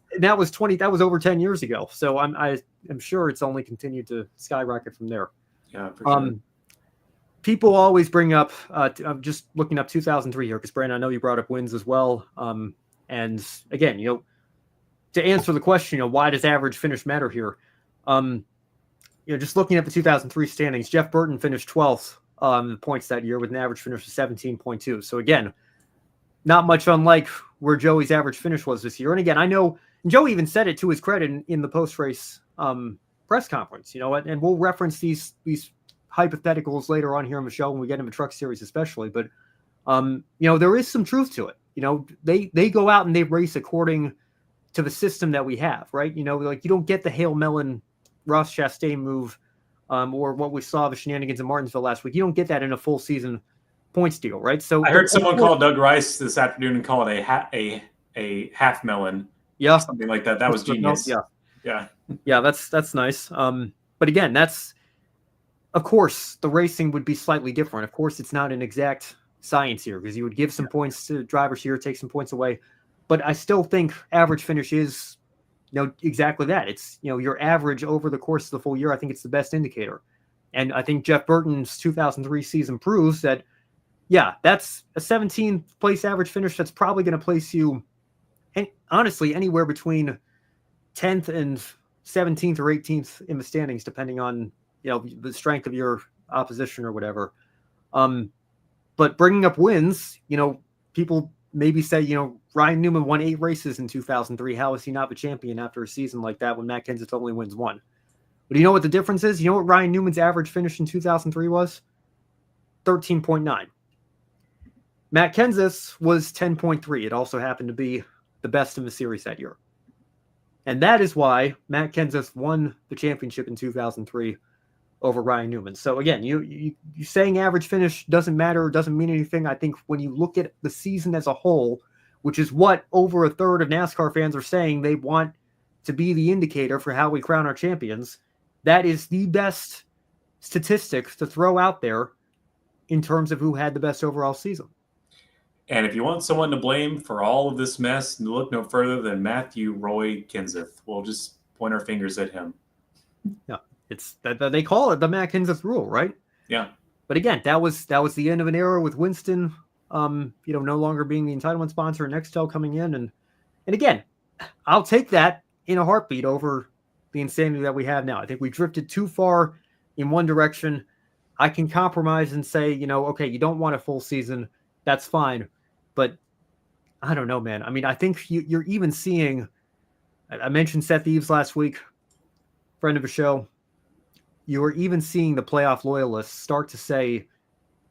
over 10 years ago. So I'm sure it's only continued to skyrocket from there. Yeah, for sure. People always bring up, I'm just looking up 2003 here, because Brandon, I know you brought up wins as well. And again, to answer the question, why does average finish matter here? Just looking at the 2003 standings, Jeff Burton finished 12th in points that year with an average finish of 17.2. So again, not much unlike where Joey's average finish was this year. And again, I know Joey even said it to his credit in the post-race press conference, and we'll reference these hypotheticals later on here on the show when we get into Truck Series especially. But, there is some truth to it. They go out and they race according to the system that we have, right? Like you don't get the Hail Melon Ross Chastain move or what we saw the shenanigans in Martinsville last week. You don't get that in a full season points deal, right? So I heard someone call Doug Rice this afternoon and call it a half melon. Yeah, something like that. That was genius. Yeah. That's nice. But again, that's, of course, the racing would be slightly different. Of course, it's not an exact science here, because you would give some points to drivers here, take some points away. But I still think average finish is, exactly that. It's, your average over the course of the full year. I think it's the best indicator. And I think Jeff Burton's 2003 season proves that, yeah, that's a 17th place average finish. That's probably going to place you, and honestly, anywhere between 10th and 17th or 18th in the standings, depending on, the strength of your opposition or whatever. But bringing up wins, people maybe say, Ryan Newman won 8 races in 2003. How is he not the champion after a season like that when Matt Kenseth only wins 1? But you know what the difference is? You know what Ryan Newman's average finish in 2003 was? 13.9. Matt Kenseth's was 10.3. It also happened to be the best in the series that year. And that is why Matt Kenseth won the championship in 2003 over Ryan Newman. So again, you saying average finish doesn't matter, doesn't mean anything. I think when you look at the season as a whole, which is what over a third of NASCAR fans are saying they want to be the indicator for how we crown our champions, that is the best statistics to throw out there in terms of who had the best overall season. And if you want someone to blame for all of this mess, look no further than Matthew Roy Kenseth. We'll just point our fingers at him. Yeah, it's that they call it the Matt Kenseth rule, right? Yeah. But again, that was the end of an era with Winston, no longer being the entitlement sponsor and Nextel coming in, and again, I'll take that in a heartbeat over the insanity that we have now. I think we drifted too far in one direction. I can compromise and say, okay, you don't want a full season. That's fine. But I don't know, man. I mean, I think you're even seeing, I mentioned Seth Eves last week, friend of the show. You are even seeing the playoff loyalists start to say,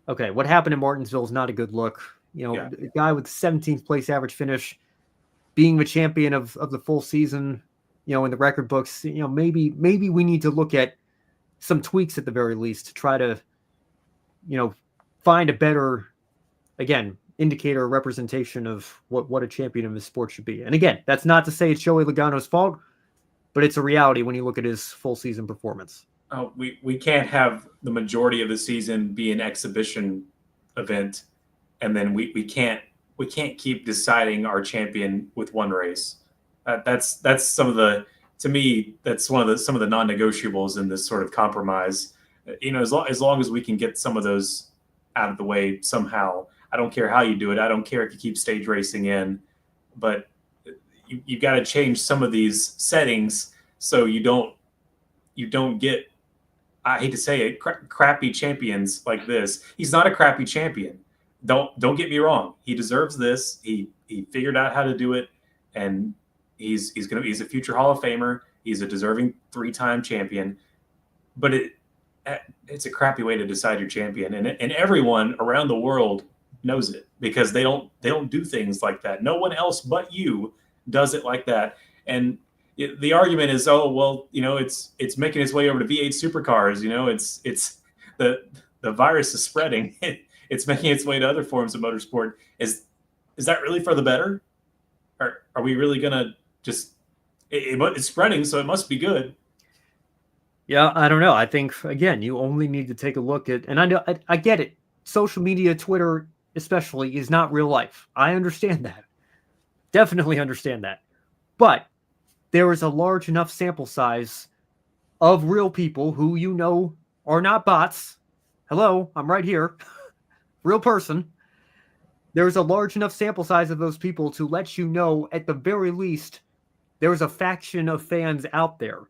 okay, what happened in Martinsville is not a good look. A guy with 17th place average finish, being the champion of the full season, in the record books, maybe we need to look at some tweaks at the very least to try to, find a better, again, indicator or representation of what a champion of the sport should be. And again, that's not to say it's Joey Logano's fault, but it's a reality when you look at his full season performance. Oh, we can't have the majority of the season be an exhibition event, and then we can't keep deciding our champion with one race. That's some of the, to me, that's some of the non-negotiables in this sort of compromise. As long as we can get some of those out of the way somehow. I don't care how you do it. I don't care if you keep stage racing in, but you've got to change some of these settings so you don't get, I hate to say it, crappy champions like this. He's not a crappy champion. Don't get me wrong. He deserves this. He figured out how to do it, and he's a future Hall of Famer. He's a deserving 3-time champion, but it's a crappy way to decide your champion, and everyone around the world knows it because they don't do things like that. No one else but you does it like that. And the argument is, oh well, it's making its way over to V8 supercars. It's the virus is spreading. It's making its way to other forms of motorsport. Is that really for the better? Are we really gonna just? It's spreading, so it must be good. Yeah, I don't know. I think again, you only need to take a look at, and I know I get it. Social media, Twitter especially, is not real life. I understand that. Definitely understand that. But there is a large enough sample size of real people who are not bots. Hello, I'm right here. Real person. There's a large enough sample size of those people to let you know, at the very least, there's a faction of fans out there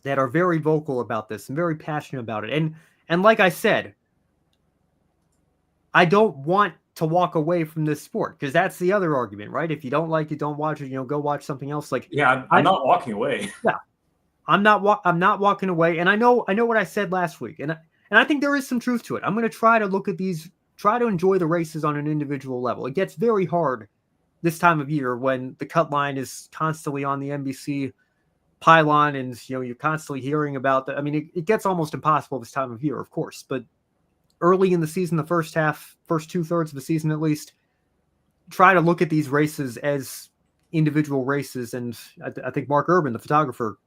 that are very vocal about this and very passionate about it. And like I said, I don't want to walk away from this sport because that's the other argument, right? If you don't like it, don't watch it. Go watch something else. Like, yeah, I'm not walking away. Yeah, I'm not walking away. And I know what I said last week, and I think there is some truth to it. I'm going to try to look at these, try to enjoy the races on an individual level. It gets very hard this time of year when the cut line is constantly on the NBC pylon, and you're constantly hearing about that. I mean, it gets almost impossible this time of year, of course, but early in the season, the first 2/3 of the season at least, try to look at these races as individual races. And I think Mark Urban, the photographer,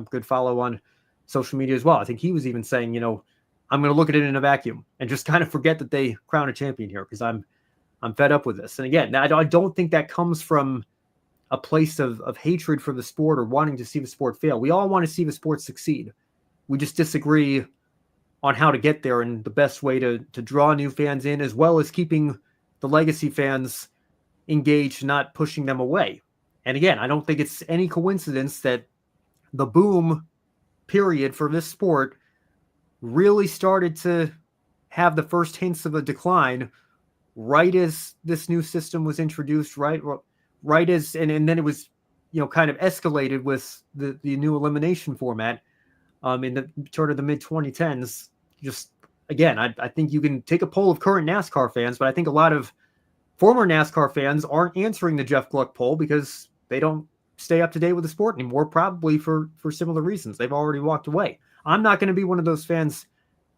good follow on social media as well, I think he was even saying, I'm going to look at it in a vacuum and just kind of forget that they crown a champion here because I'm fed up with this. And again, I don't think that comes from a place of hatred for the sport or wanting to see the sport fail. We all want to see the sport succeed. We just disagree on how to get there and the best way to draw new fans in, as well as keeping the legacy fans engaged, not pushing them away. And again, I don't think it's any coincidence that the boom period for this sport really started to have the first hints of a decline right as this new system was introduced, right as, and then it was, kind of escalated with the new elimination format in the turn of the mid 2010s. Just again, I think you can take a poll of current NASCAR fans, but I think a lot of former NASCAR fans aren't answering the Jeff Gluck poll because they don't stay up to date with the sport anymore, probably for similar reasons. They've already walked away. I'm not going to be one of those fans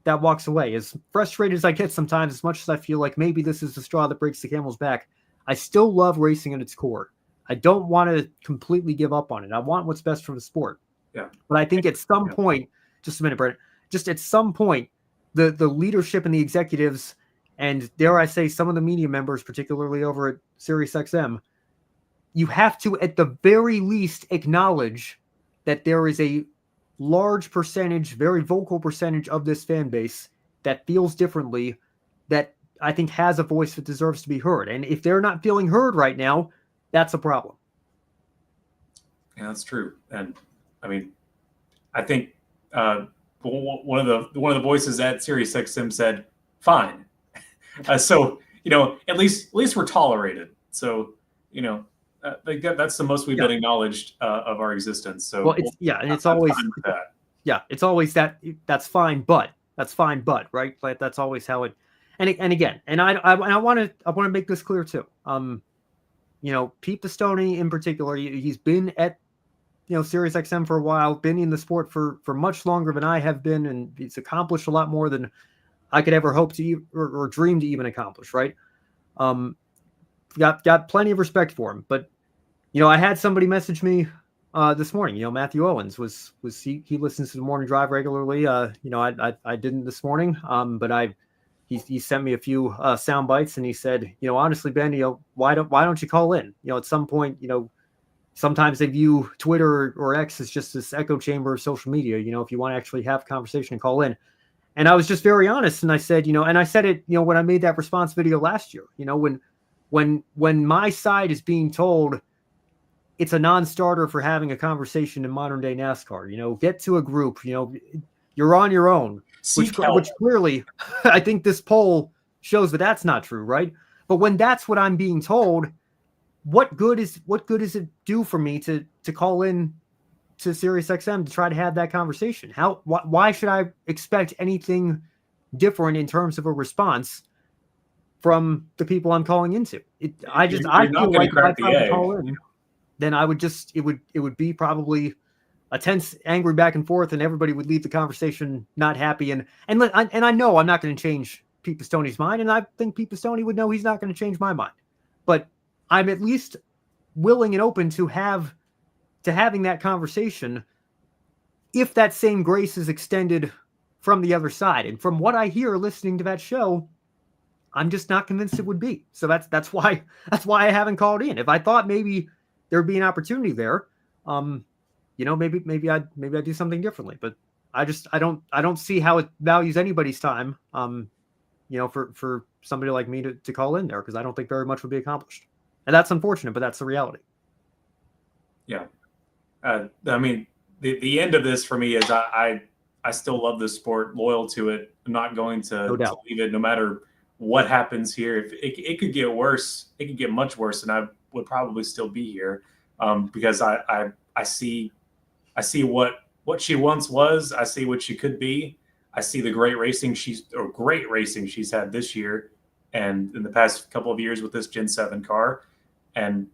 that walks away. As frustrated as I get sometimes, as much as I feel like maybe this is the straw that breaks the camel's back, I still love racing at its core. I don't want to completely give up on it. I want what's best for the sport. Yeah. But I think at some point, just a minute, Brent, just at some point, the leadership and the executives, and dare I say some of the media members, particularly over at SiriusXM, you have to, at the very least, acknowledge that there is a large percentage, very vocal percentage of this fan base that feels differently, that I think has a voice that deserves to be heard. And if they're not feeling heard right now, that's a problem. Yeah, that's true. And I mean, I think one of the voices at SiriusXM said, "Fine." So at least we're tolerated. So that's the most we've been acknowledged of our existence. So it's always that's fine, but right? Like that's always how it. And again, and I want to make this clear too. Pete Pistone in particular, he's been at SiriusXM for a while, been in the sport for much longer than I have been, and he's accomplished a lot more than I could ever hope to or dream to even accomplish, right? Got plenty of respect for him, but I had somebody message me this morning. Matthew Owens he listens to the morning drive regularly. I didn't this morning, but he sent me a few sound bites, and he said, honestly, Ben, why don't you call in? At some point, sometimes they view Twitter or X as just this echo chamber of social media. If you want to actually have a conversation and call in. And I was just very honest, and I said, and I said it, when I made that response video last year, when my side is being told it's a non-starter for having a conversation in modern day NASCAR, get to a group, you're on your own, which clearly I think this poll shows that that's not true, right? But when that's what I'm being told, what good does it do for me to call in to SiriusXM to try to have that conversation? Why should I expect anything different in terms of a response from the people I'm calling into? I feel like if I tried to call in, then I would it would be probably a tense, angry back and forth, and everybody would leave the conversation not happy. And I know I'm not going to change Pete Pistone's mind, and I think Pete Pistone would know he's not going to change my mind. But I'm at least willing and open to having that conversation if that same grace is extended from the other side. And from what I hear listening to that show, I'm just not convinced it would be. So that's why I haven't called in. If I thought maybe there'd be an opportunity there, maybe I'd do something differently. But I don't see how it values anybody's time, for somebody like me to call in there, because I don't think very much would be accomplished. And that's unfortunate, but that's the reality. Yeah. I mean, the end of this for me is I still love this sport, loyal to it. I'm not going to leave it no matter what happens here. If it could get worse, it could get much worse, and I would probably still be here because I see what she once was. I see what she could be. I see the great racing she's had this year and in the past couple of years with this Gen 7 car. And,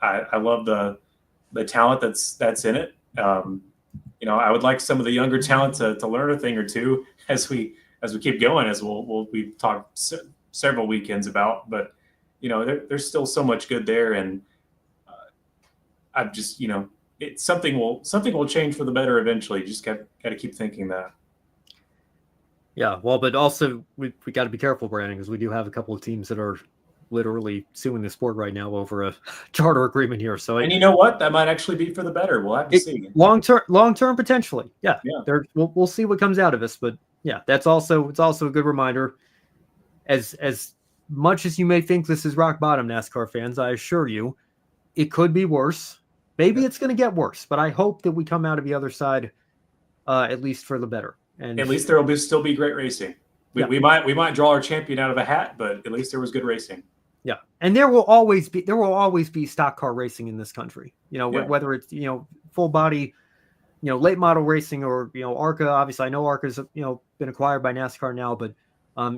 I love the talent that's in it. I would like some of the younger talent to learn a thing or two as we keep going, as we've talked several weekends about. But, there's still so much good there. And I've just, something will change for the better eventually. Just got to keep thinking that. Yeah, well, but also we got to be careful, Brandon, because we do have a couple of teams that are literally suing the sport right now over a charter agreement here. So, and you know what? That might actually be for the better. We'll have to see. Long term, potentially. Yeah. We'll see what comes out of this, but yeah, it's also a good reminder. As much as you may think this is rock bottom, NASCAR fans, I assure you, it could be worse. Maybe it's going to get worse, but I hope that we come out of the other side, at least for the better. And at least there will still be great racing. We might draw our champion out of a hat, but at least there was good racing. Yeah, and there will always be stock car racing in this country. Whether it's full body, late model racing, or ARCA. Obviously, I know ARCA's been acquired by NASCAR now, but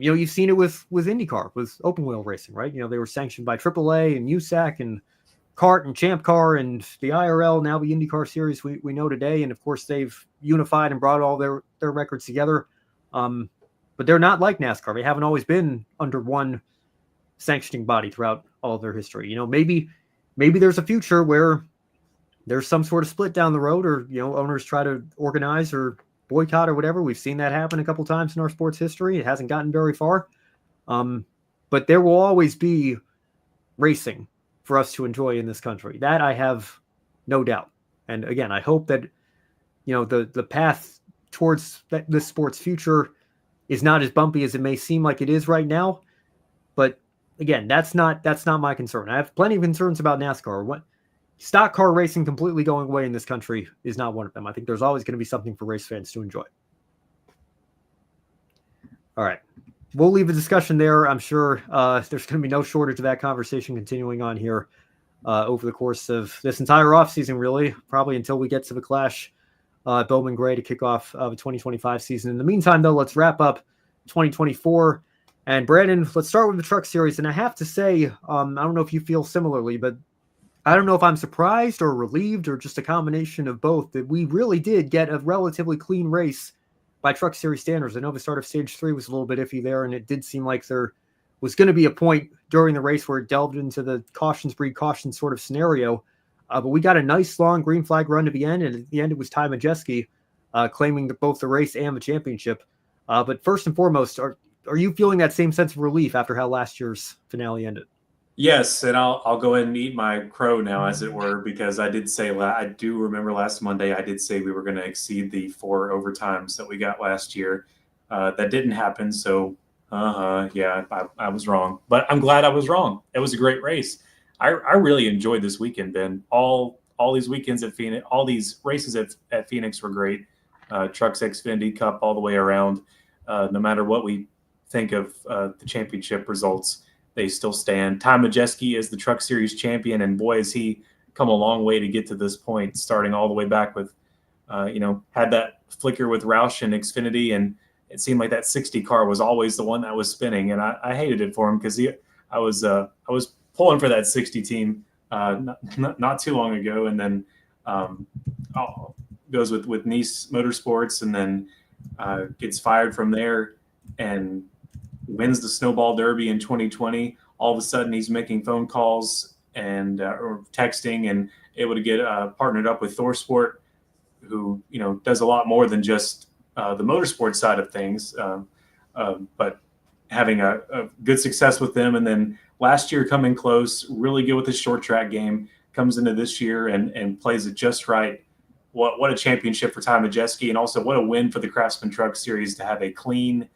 you've seen it with IndyCar, with open wheel racing, right? They were sanctioned by AAA and USAC and CART and Champ Car and the IRL, now the IndyCar Series we know today, and of course they've unified and brought all their records together. But they're not like NASCAR. They haven't always been under one sanctioning body throughout all of their history. Maybe there's a future where there's some sort of split down the road, or owners try to organize or boycott or whatever. We've seen that happen a couple times in our sports history. It hasn't gotten very far, but there will always be racing for us to enjoy in this country. That I have no doubt. And again, I hope that the path towards this sport's future is not as bumpy as it may seem like it is right now. But again, that's not my concern. I have plenty of concerns about NASCAR. What stock car racing completely going away in this country is not one of them. I think there's always going to be something for race fans to enjoy. All right. We'll leave the discussion there. I'm sure there's going to be no shortage of that conversation continuing on here over the course of this entire offseason, really, probably until we get to the Clash Bowman Gray to kick off the 2025 season. In the meantime, though, let's wrap up 2024. And Brandon, let's start with the Truck Series. And I have to say, I don't know if you feel similarly, but I don't know if I'm surprised or relieved or just a combination of both, that we really did get a relatively clean race by Truck Series standards. I know the start of Stage 3 was a little bit iffy there, and it did seem like there was going to be a point during the race where it delved into the cautions breed caution sort of scenario. But we got a nice long green flag run to the end, and at the end it was Ty Majeski claiming both the race and the championship. But first and foremost, are you feeling that same sense of relief after how last year's finale ended? Yes, and I'll go ahead and eat my crow now, as it were, because I did say I do remember last Monday I did say we were going to exceed the 4 overtimes that we got last year. That didn't happen, so yeah, I was wrong. But I'm glad I was wrong. It was a great race. I really enjoyed this weekend, Ben. All these weekends at Phoenix, all these races at Phoenix were great. Trucks Xfinity Cup all the way around. No matter what we think of the championship results, they still stand. Ty Majeski is the Truck Series champion, and boy, has he come a long way to get to this point, starting all the way back with, had that flicker with Roush and Xfinity, and it seemed like that 60 car was always the one that was spinning, and I hated it for him because I was pulling for that 60 team not too long ago, and then goes with Nice Motorsports, and then gets fired from there and wins the Snowball Derby in 2020. All of a sudden, he's making phone calls and or texting and able to get partnered up with ThorSport, who does a lot more than just the motorsport side of things, but having a good success with them. And then last year coming close, really good with his short track game, comes into this year and plays it just right. What a championship for Ty Majeski, and also what a win for the Craftsman Truck Series to have a clean,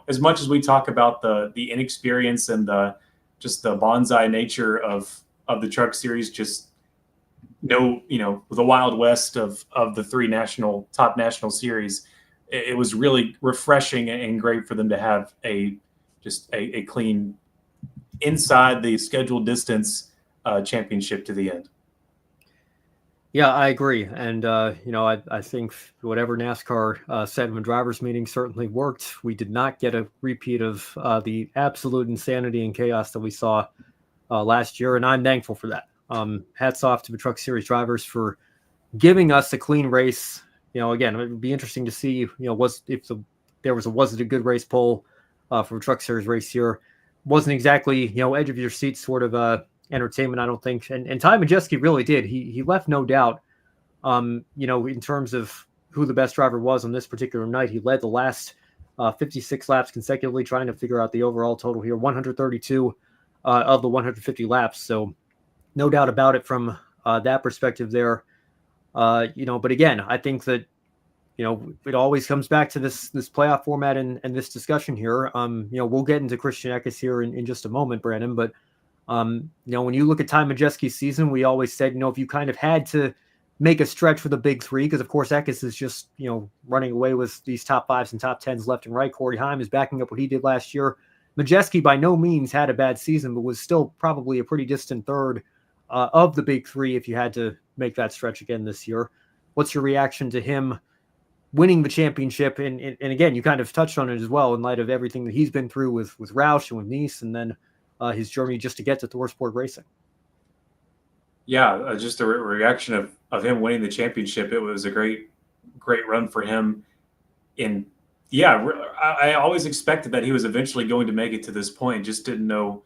as much as we talk about the inexperience and the bonsai nature of the Truck Series, just the Wild West of the 3 top national series, it was really refreshing and great for them to have a clean inside the scheduled distance championship to the end. Yeah, I agree. And, I think whatever NASCAR said in the drivers' meeting certainly worked. We did not get a repeat of the absolute insanity and chaos that we saw last year, and I'm thankful for that. Hats off to the Truck Series drivers for giving us a clean race. Again, it would be interesting to see, was it a good race poll for a Truck Series race here. Wasn't exactly, edge of your seat sort of entertainment, I don't think. And Ty Majeski really did. He left no doubt, in terms of who the best driver was on this particular night. He led the last 56 laps consecutively, trying to figure out the overall total here, 132 of the 150 laps. So no doubt about it from that perspective there. But again, I think that, it always comes back to this playoff format and this discussion here. We'll get into Christian Eckes here in just a moment, Brandon, but when you look at Ty Majeski's season, we always said, if you kind of had to make a stretch for the big three, because of course Eckes is just, running away with these top fives and top tens left and right. Corey Heim is backing up what he did last year. Majeski by no means had a bad season, but was still probably a pretty distant third of the big three if you had to make that stretch again this year. What's your reaction to him winning the championship? And again, you kind of touched on it as well in light of everything that he's been through with Roush and with Nice, and then his journey just to get to ThorSport Racing. Yeah, just a reaction of him winning the championship. It was a great run for him. And yeah, I always expected that he was eventually going to make it to this point. Just didn't know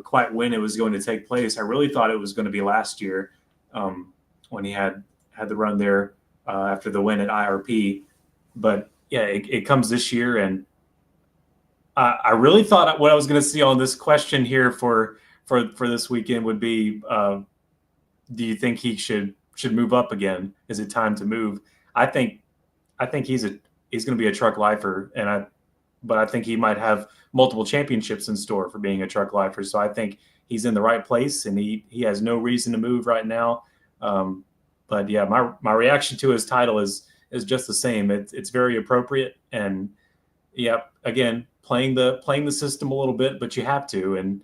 quite when it was going to take place. I really thought it was going to be last year when he had the run there after the win at IRP. But yeah, it comes this year, and I really thought what I was going to see on this question here for this weekend would be, do you think he should move up again? Is it time to move? I think he's going to be a truck lifer, but I think he might have multiple championships in store for being a truck lifer. So I think he's in the right place, and he has no reason to move right now. But yeah, my reaction to his title is just the same. It's very appropriate, and yeah, again, playing the system a little bit, but you have to, and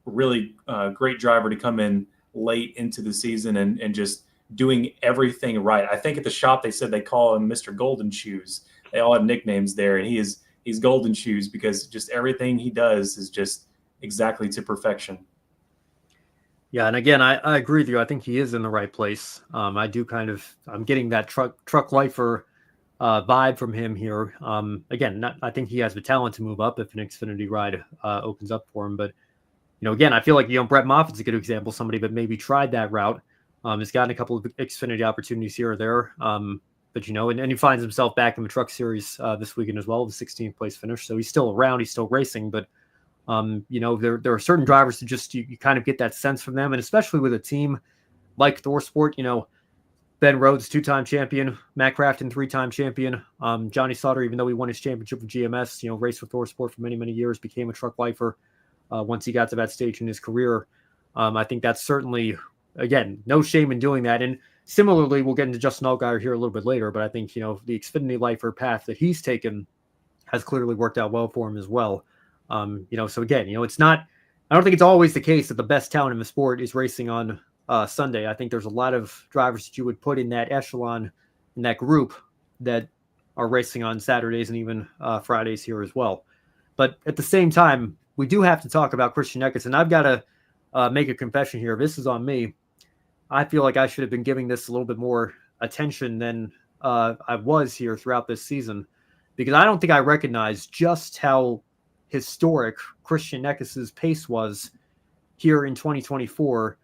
really great driver to come in late into the season and just doing everything right. I think at the shop they said they call him Mr. Golden Shoes. They all have nicknames there, and he's Golden Shoes because just everything he does is just exactly to perfection. Yeah, and again, I agree with you. I think he is in the right place. I'm getting that truck lifer vibe from him here. Again, I think he has the talent to move up if an Xfinity ride opens up for him. But again, I feel like Brett Moffitt's a good example, somebody that maybe tried that route. Has gotten a couple of Xfinity opportunities here or there. But and he finds himself back in the Truck Series this weekend as well, the 16th place finish. So he's still around, he's still racing, but there are certain drivers that just you kind of get that sense from them, and especially with a team like ThorSport. Ben Rhodes, 2-time champion, Matt Crafton, 3-time champion, Johnny Sauter, even though he won his championship with GMS, raced with ThorSport for many, many years, became a truck lifer once he got to that stage in his career. I think that's certainly, again, no shame in doing that. And similarly, we'll get into Justin Allgaier here a little bit later, but I think, the Xfinity lifer path that he's taken has clearly worked out well for him as well. So again, it's not, I don't think it's always the case that the best talent in the sport is racing on Sunday. I think there's a lot of drivers that you would put in that echelon, in that group, that are racing on Saturdays and even Fridays here as well. But at the same time, we do have to talk about Christian Eckes, and I've got to make a confession here. This is on me. I feel like I should have been giving this a little bit more attention than I was here throughout this season, because I don't think I recognized just how historic Christian Eckes' pace was here in 2024.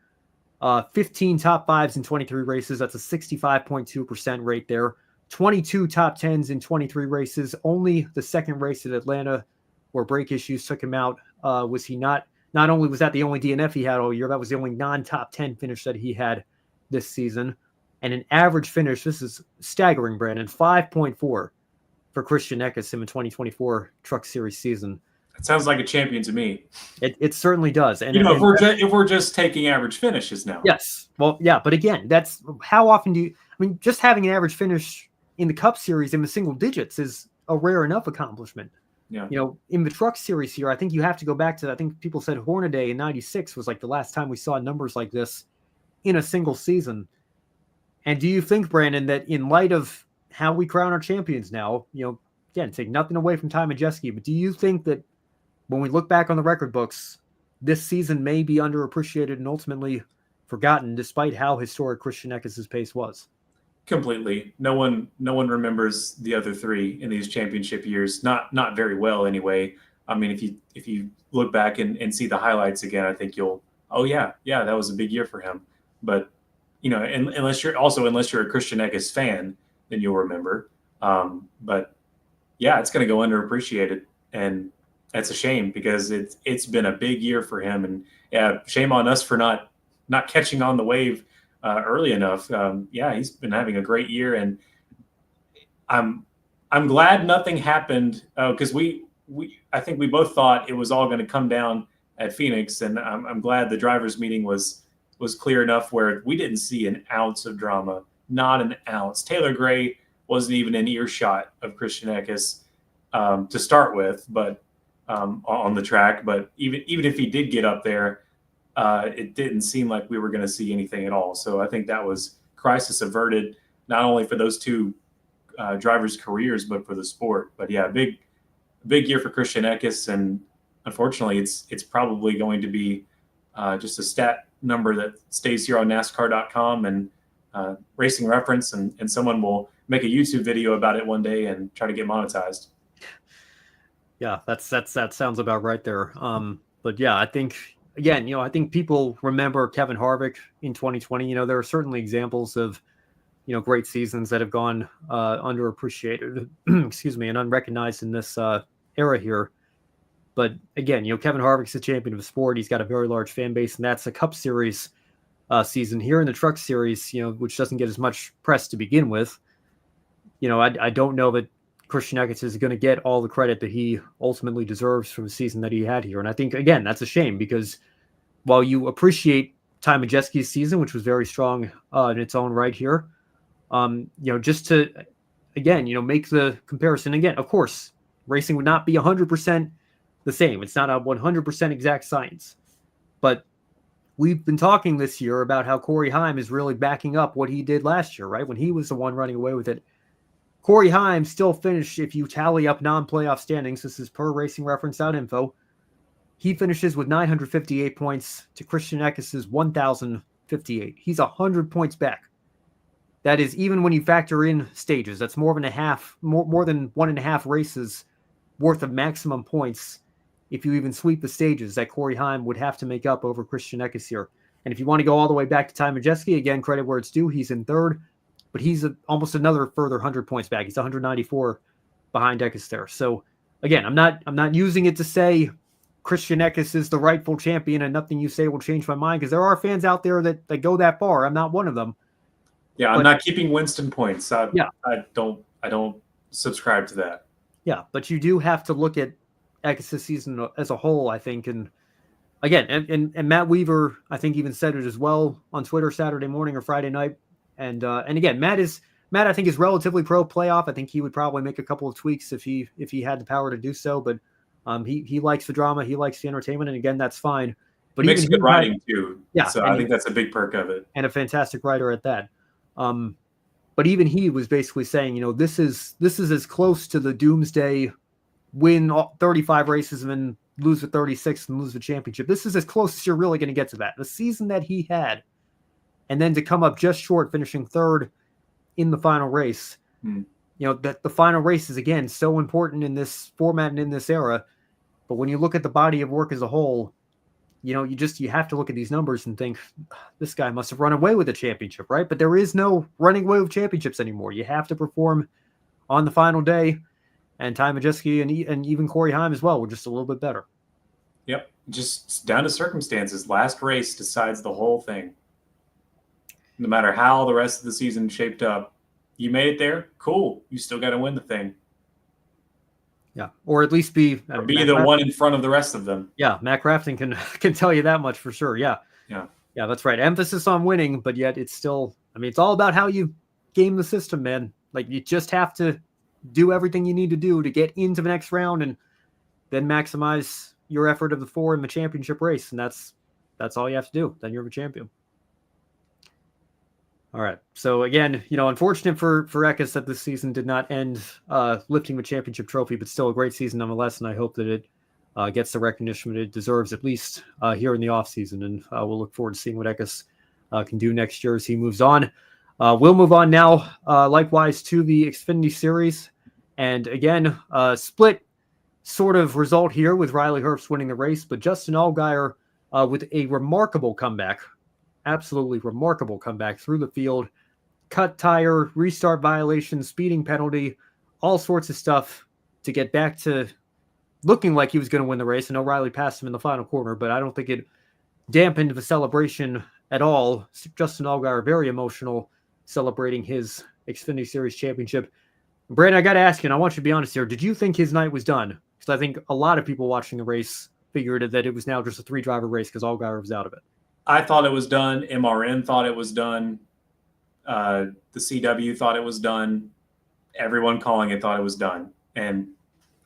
15 top fives in 23 races. That's a 65.2% rate there. 22 top tens in 23 races. Only the second race at Atlanta, where brake issues took him out, was he not only was that the only DNF he had all year, that was the only non-top 10 finish that he had this season. And an average finish, this is staggering, Brandon, 5.4 for Christian Eckes in the 2024 Truck Series season. It sounds like a champion to me. It certainly does. And if we're just taking average finishes now. Yes. Well, yeah, but again, that's how often just having an average finish in the Cup Series in the single digits is a rare enough accomplishment. Yeah. In the Truck Series here, I think you have to go back to, I think people said Hornaday in 96 was like the last time we saw numbers like this in a single season. And do you think, Brandon, that in light of how we crown our champions now, again, take nothing away from Ty Majeski, but do you think that when we look back on the record books, this season may be underappreciated and ultimately forgotten, despite how historic Christian Eckes' pace was? Completely. No one remembers the other three in these championship years. Not very well, anyway. I mean, if you look back and see the highlights again, I think you'll, that was a big year for him. But unless you're a Christian Eckes fan, then you'll remember. But yeah, it's going to go underappreciated, and that's a shame because it's been a big year for him. And yeah, shame on us for not catching on the wave early enough. He's been having a great year, and I'm glad nothing happened because I think we both thought it was all going to come down at Phoenix, and I'm glad the drivers' meeting was clear enough where we didn't see an ounce of drama not an ounce. Taylor Gray wasn't even in earshot of Christian Eckes to start with, but on the track. But even if he did get up there, it didn't seem like we were going to see anything at all. So I think that was crisis averted, not only for those two drivers' careers, but for the sport. But yeah, big year for Christian Eckes, and unfortunately, it's probably going to be just a stat number that stays here on NASCAR.com and Racing Reference, and someone will make a YouTube video about it one day and try to get monetized. Yeah, that sounds about right there. But yeah, I think again, I think people remember Kevin Harvick in 2020. There are certainly examples of great seasons that have gone underappreciated, excuse me, and unrecognized in this era here. But again, Kevin Harvick's the champion of the sport. He's got a very large fan base, and that's a Cup Series season. Here in the Truck Series, which doesn't get as much press to begin with, I don't know that Christian Eckes is going to get all the credit that he ultimately deserves from the season that he had here. And I think, again, that's a shame, because while you appreciate Ty Majeski's season, which was very strong in its own right here, just to, again, make the comparison again, of course, racing would not be 100% the same. It's not a 100% exact science, but we've been talking this year about how Corey Heim is really backing up what he did last year, right? When he was the one running away with it. Corey Heim still finished, if you tally up non-playoff standings, this is per Racing Reference.info, he finishes with 958 points to Christian Eckes' 1,058. He's 100 points back. That is, even when you factor in stages, that's more than 1.5 races worth of maximum points, if you even sweep the stages, that Corey Heim would have to make up over Christian Eckes here. And if you want to go all the way back to Ty Majeski, again, credit where it's due, he's in third, but he's almost another further 100 points back. He's 194 behind Eckes there. So again, I'm not using it to say Christian Eckes is the rightful champion and nothing you say will change my mind, because there are fans out there that go that far. I'm not one of them. Yeah, I'm not keeping Winston points. I don't subscribe to that. Yeah, but you do have to look at Eckes' season as a whole, I think. And again, and Matt Weaver, I think, even said it as well on Twitter Saturday morning or Friday night. And again, Matt, I think, is relatively pro playoff. I think he would probably make a couple of tweaks if he had the power to do so. But he likes the drama, he likes the entertainment, and again, that's fine. But he makes good writing too. Yeah, so I think that's a big perk of it, and a fantastic writer at that. But even he was basically saying, this is as close to the doomsday win 35 races and then lose the 36 and lose the championship. This is as close as you're really going to get to that. The season that he had, and then to come up just short, finishing third in the final race. That the final race is, again, so important in this format and in this era. But when you look at the body of work as a whole, you have to look at these numbers and think, this guy must have run away with a championship, right? But there is no running away with championships anymore. You have to perform on the final day, and Ty Majeski and even Corey Heim as well were just a little bit better. Yep, just down to circumstances. Last race decides the whole thing. No matter how the rest of the season shaped up, you made it there, cool. You still got to win the thing. Yeah, or at least be the one in front of the rest of them. Yeah, Matt Crafton can tell you that much for sure. Yeah, that's right. Emphasis on winning, but yet it's still. It's all about how you game the system, man. Like, you just have to do everything you need to do to get into the next round, and then maximize your effort of the four in the championship race, and that's all you have to do. Then you're the champion. All right. So again, unfortunate for Eckes that this season did not end lifting the championship trophy, but still a great season nonetheless. And I hope that it gets the recognition that it deserves, at least here in the offseason. And we'll look forward to seeing what Eckes can do next year as he moves on. We'll move on now, likewise, to the Xfinity Series. And again, split sort of result here with Riley Herbst winning the race, but Justin Allgaier with a remarkable comeback. Absolutely remarkable comeback through the field, cut tire, restart violation, speeding penalty, all sorts of stuff to get back to looking like he was going to win the race. I know Riley passed him in the final corner, but I don't think it dampened the celebration at all. Justin Allgaier, very emotional, celebrating his Xfinity Series Championship. Brandon, I got to ask you, and I want you to be honest here, did you think his night was done? Because I think a lot of people watching the race figured that it was now just a 3-driver race because Allgaier was out of it. I thought it was done. MRN thought it was done. The CW thought it was done. Everyone calling it thought it was done. And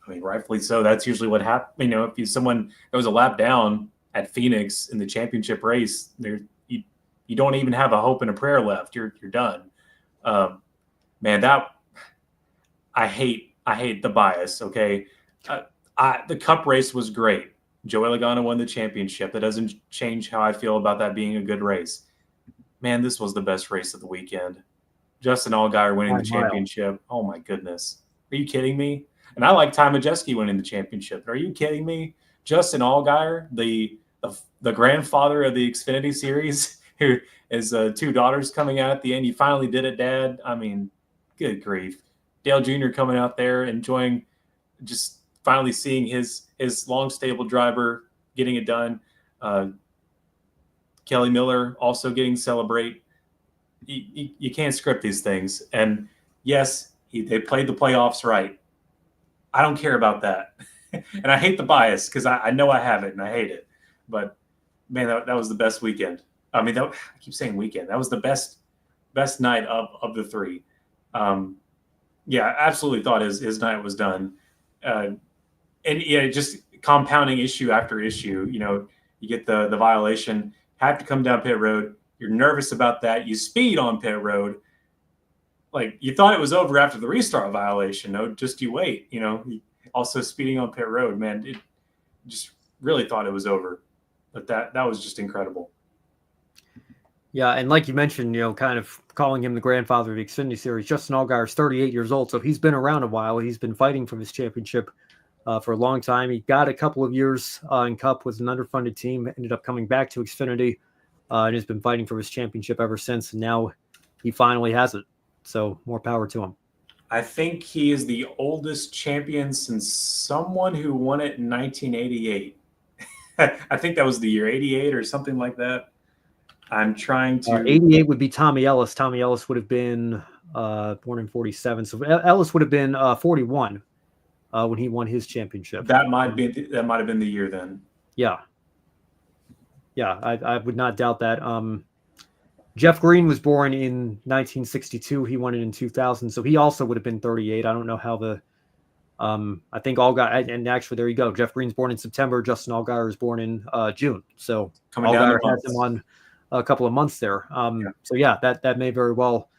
I mean, rightfully so. That's usually what happens. You know, if someone goes a lap down at Phoenix in the championship race, you don't even have a hope and a prayer left. You're done. Man, I hate the bias. Okay, the Cup race was great. Joey Logano won the championship. That doesn't change how I feel about that being a good race. Man, this was the best race of the weekend. Justin Allgaier winning the championship. Oh my goodness, are you kidding me? And I like Ty Majeski winning the championship. Are you kidding me? Justin Allgaier, the grandfather of the Xfinity Series, who is 2 daughters coming out at the end. You finally did it, Dad. I mean, good grief. Dale Jr. coming out there, enjoying, just finally seeing his long stable driver getting it done. Kelly Miller also getting to celebrate. You can't script these things. And yes, they played the playoffs right. I don't care about that. And I hate the bias because I know I have it and I hate it. But, man, that was the best weekend. I mean, I keep saying weekend. That was the best night of the 3. Yeah, I absolutely thought his night was done. And, yeah, just compounding issue after issue. You know, you get the violation, have to come down pit road. You're nervous about that. You speed on pit road. Like, you thought it was over after the restart violation. No, just you wait. You know, also speeding on pit road, man. It just really thought it was over. But that was just incredible. Yeah, and like you mentioned, you know, kind of calling him the grandfather of the Xfinity Series, Justin Allgaier is 38 years old, so he's been around a while. He's been fighting for this championship for a long time. He got a couple of years in Cup with an underfunded team, ended up coming back to Xfinity, and has been fighting for his championship ever since, and now he finally has it. So more power to him. I think he is the oldest champion since someone who won it in 1988. I think that was the year 88 or something like that. I'm trying to. 88 would be Tommy Ellis. Tommy Ellis would have been born in 47. So Ellis would have been 41 when he won his championship. That might have been the year then. Yeah. Yeah, I would not doubt that. Jeff Green was born in 1962. He won it in 2000. So he also would have been 38. I don't know how the I think Allgaier, and actually there you go. Jeff Green's born in September. Justin Allgaier is born in June. So Allgaier has him on a couple of months there. So yeah, that may very well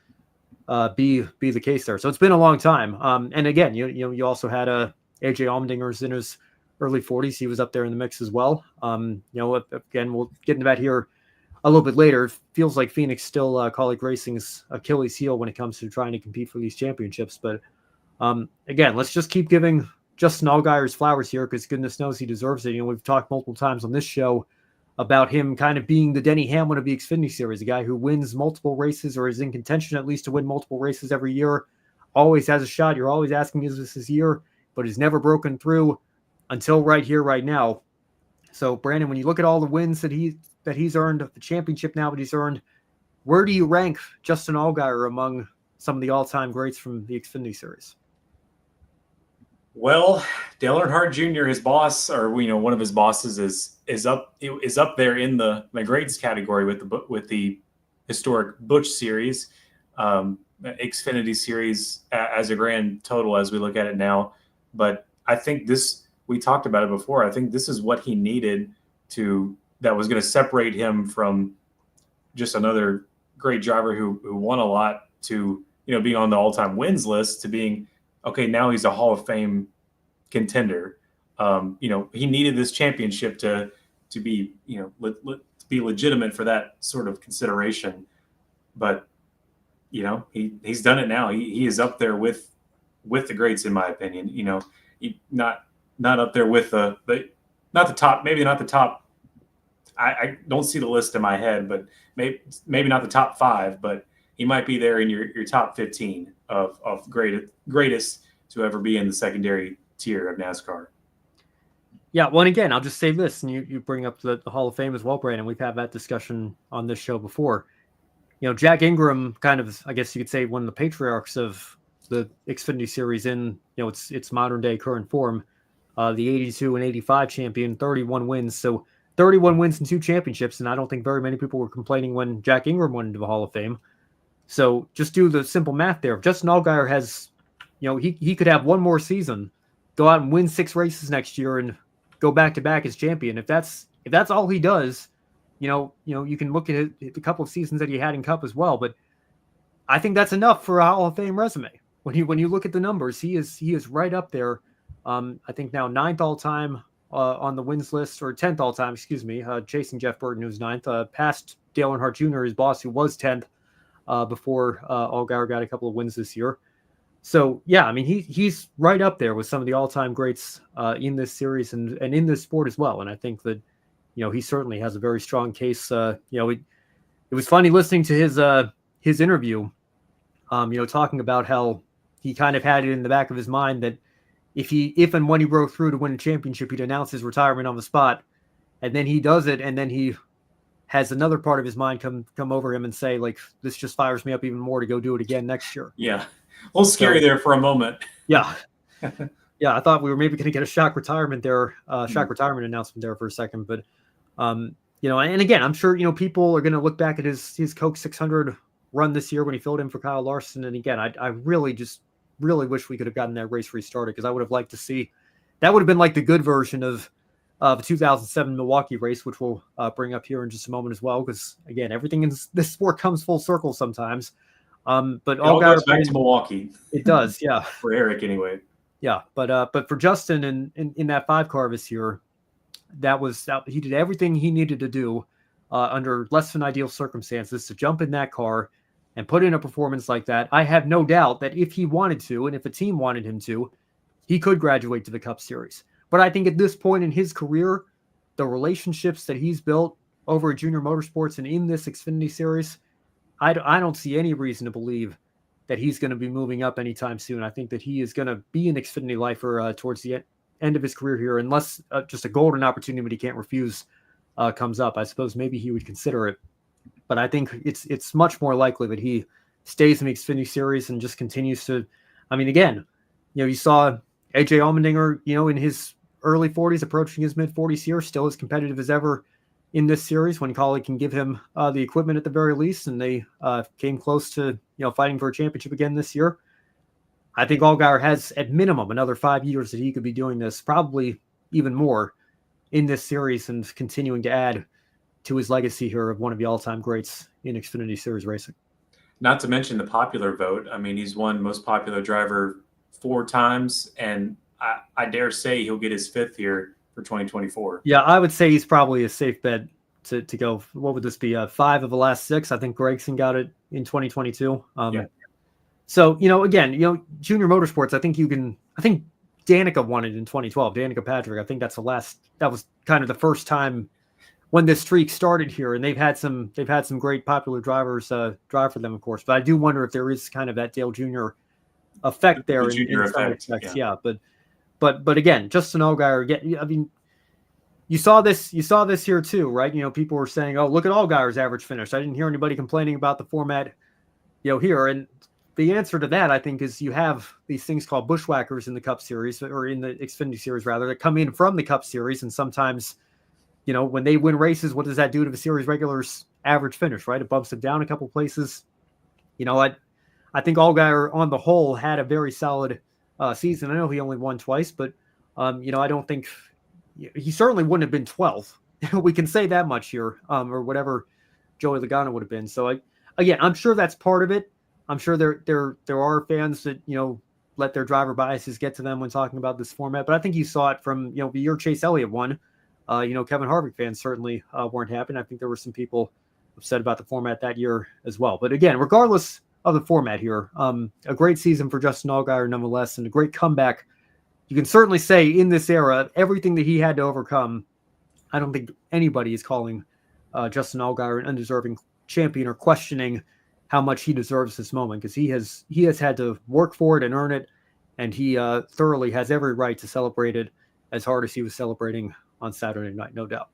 be the case there. So it's been a long time. And again, you also had AJ Allmendinger's in his early 40s. He was up there in the mix as well. Again, we'll get into that here a little bit later. It feels like Phoenix still Kaulig Racing's Achilles heel when it comes to trying to compete for these championships. But again, let's just keep giving Justin Allgaier's flowers here, because goodness knows he deserves it. You know, we've talked multiple times on this show about him kind of being the Denny Hamlin of the Xfinity Series, a guy who wins multiple races, or is in contention at least to win multiple races every year, always has a shot. You're always asking, is this his year? But he's never broken through until right here, right now. So, Brandon, when you look at all the wins that he's earned, the championship now that he's earned, where do you rank Justin Allgaier among some of the all-time greats from the Xfinity Series? Well, Dale Earnhardt Jr., his boss, or one of his bosses, is up there in the greats category with the historic Butch Series, Xfinity Series as a grand total as we look at it now. But I think we talked about it before. I think this is what he needed that was going to separate him from just another great driver who won a lot, to being on the all-time wins list, to being, okay, now he's a Hall of Fame contender. He needed this championship to be, to be legitimate for that sort of consideration. But, he's done it now. He is up there with the greats, in my opinion. Not up there with not the top, maybe not the top. I don't see the list in my head, but maybe not the top 5, but he might be there in your top 15 of greatest to ever be in the secondary tier of NASCAR. Yeah, well, and again, I'll just say this, and you bring up the Hall of Fame as well, Brandon. We've had that discussion on this show before. Jack Ingram, kind of, I guess you could say, one of the patriarchs of the Xfinity Series in its modern day current form. The 82 and 85 champion, 31 wins. So 31 wins and 2 championships, and I don't think very many people were complaining when Jack Ingram went into the Hall of Fame. So just do the simple math there. If Justin Allgaier has, he could have one more season, go out and win 6 races next year and go back to back as champion. If that's all he does, you can look at the couple of seasons that he had in Cup as well. But I think that's enough for a Hall of Fame resume. When you look at the numbers, he is right up there. I think now 9th all time on the wins list, or 10th all time, excuse me, chasing Jeff Burton, who's 9th, past Dale Earnhardt Jr., his boss, who was 10th before Allgaier got a couple of wins this year. So yeah, I mean he's right up there with some of the all-time greats in this series and in this sport as well. And I think that he certainly has a very strong case. It was funny listening to his interview, talking about how he kind of had it in the back of his mind that if and when he broke through to win a championship, he'd announce his retirement on the spot, and then he does it, and then he has another part of his mind come over him and say, like, this just fires me up even more to go do it again next year. Yeah. A little scary there for a moment. Yeah. Yeah. I thought we were maybe going to get a shock retirement announcement there for a second, but, and again, I'm sure, people are going to look back at his Coke 600 run this year when he filled in for Kyle Larson. And again, I really wish we could have gotten that race restarted, because I would have liked to see, that would have been like the good version of the 2007 Milwaukee race, which we'll bring up here in just a moment as well, because again, everything in this sport comes full circle sometimes. But it all goes back to Milwaukee. It does, yeah. For Eric, anyway. Yeah, but for Justin in that 5 car this year, he did everything he needed to do under less than ideal circumstances to jump in that car and put in a performance like that. I have no doubt that if he wanted to, and if a team wanted him to, he could graduate to the Cup Series. But I think at this point in his career, the relationships that he's built over at Junior Motorsports and in this Xfinity Series, I don't see any reason to believe that he's going to be moving up anytime soon. I think that he is going to be an Xfinity lifer towards the end of his career here, unless just a golden opportunity that he can't refuse comes up. I suppose maybe he would consider it. But I think it's much more likely that he stays in the Xfinity Series and just continues to. I mean, again, you saw AJ Allmendinger, in his early 40s, approaching his mid 40s here, still as competitive as ever in this series when Kaulig can give him the equipment at the very least, and they came close to fighting for a championship again this year. I think Allgaier has at minimum another 5 years that he could be doing this, probably even more in this series, and continuing to add to his legacy here of one of the all-time greats in Xfinity Series racing. Not to mention the popular vote. I mean, he's won most popular driver 4 times, and I dare say he'll get his 5th here for 2024. Yeah, I would say he's probably a safe bet to go. What would this be? 5 of the last 6. I think Gregson got it in 2022. Yeah. So, again, Junior Motorsports, I think Danica won it in 2012. Danica Patrick. I think that was kind of the first time when this streak started here, and they've had some great popular drivers drive for them, of course. But I do wonder if there is kind of that Dale Jr. effect there. The junior effect. Yeah. But again, Justin Allgaier, I mean, you saw this here too, right? People were saying, "Oh, look at Allgaier's average finish." I didn't hear anybody complaining about the format, here. And the answer to that, I think, is you have these things called bushwhackers in the Cup Series, or in the Xfinity Series rather, that come in from the Cup Series, and sometimes, when they win races, what does that do to the series regulars' average finish, right? It bumps them down a couple places. I think Allgaier on the whole had a very solid season. I know he only won twice, but I don't think he certainly wouldn't have been 12th. We can say that much here, or whatever Joey Logano would have been. So again, I'm sure that's part of it. I'm sure there are fans that let their driver biases get to them when talking about this format. But I think you saw it from the year Chase Elliott won. Kevin Harvick fans certainly weren't happy. And I think there were some people upset about the format that year as well. But again, regardless of the format here, a great season for Justin Allgaier nonetheless, and a great comeback. You can certainly say in this era, everything that he had to overcome, I don't think anybody is calling Justin Allgaier an undeserving champion or questioning how much he deserves this moment, because he has had to work for it and earn it, and he thoroughly has every right to celebrate it as hard as he was celebrating on Saturday night, no doubt.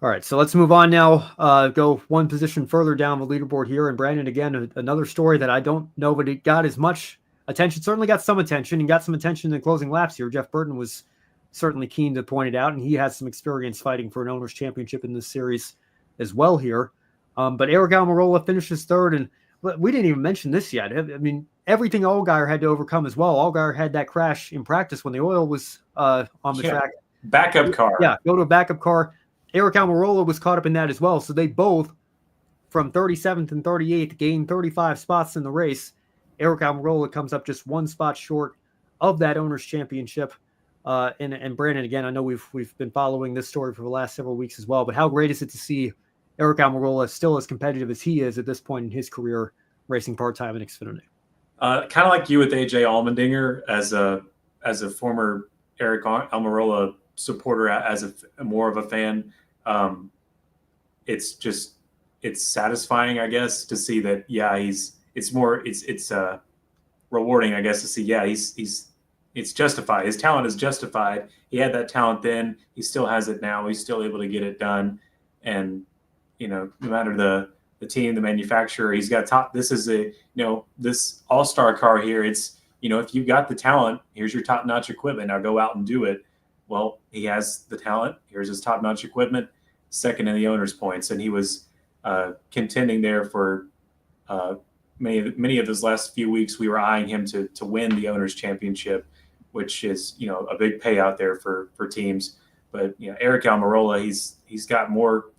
All right, so let's move on now. Go one position further down the leaderboard here. And Brandon, again, another story that I don't know, but it got as much attention, certainly got some attention, and got some attention in the closing laps here. Jeff Burton was certainly keen to point it out, and he has some experience fighting for an owner's championship in this series as well here. But Eric Almirola finishes third, and we didn't even mention this yet. I mean, everything Allgaier had to overcome as well. Allgaier had that crash in practice when the oil was on the track. Backup car. Yeah, go to a backup car. Eric Almirola was caught up in that as well. So they both, from 37th and 38th, gained 35 spots in the race. Eric Almirola comes up just one spot short of that Owners' Championship. And Brandon, again, I know we've been following this story for the last several weeks as well, but how great is it to see Eric Almirola still as competitive as he is at this point in his career, racing part-time in Xfinity? Kind of like you with AJ Allmendinger, as a former Eric Almirola supporter, as a more of a fan. It's satisfying, I guess, to see that. Yeah, it's rewarding, I guess, to see. Yeah, it's justified. His talent is justified. He had that talent then. He still has it now. He's still able to get it done. And no matter the team, the manufacturer, he's got top. This is this all-star car here. It's, if you've got the talent, here's your top-notch equipment. Now go out and do it. Well, he has the talent. Here's his top-notch equipment, second in the owner's points. And he was contending there for many of those last few weeks. We were eyeing him to win the owner's championship, which is, a big payout there for teams. But, Eric Almirola, he's got more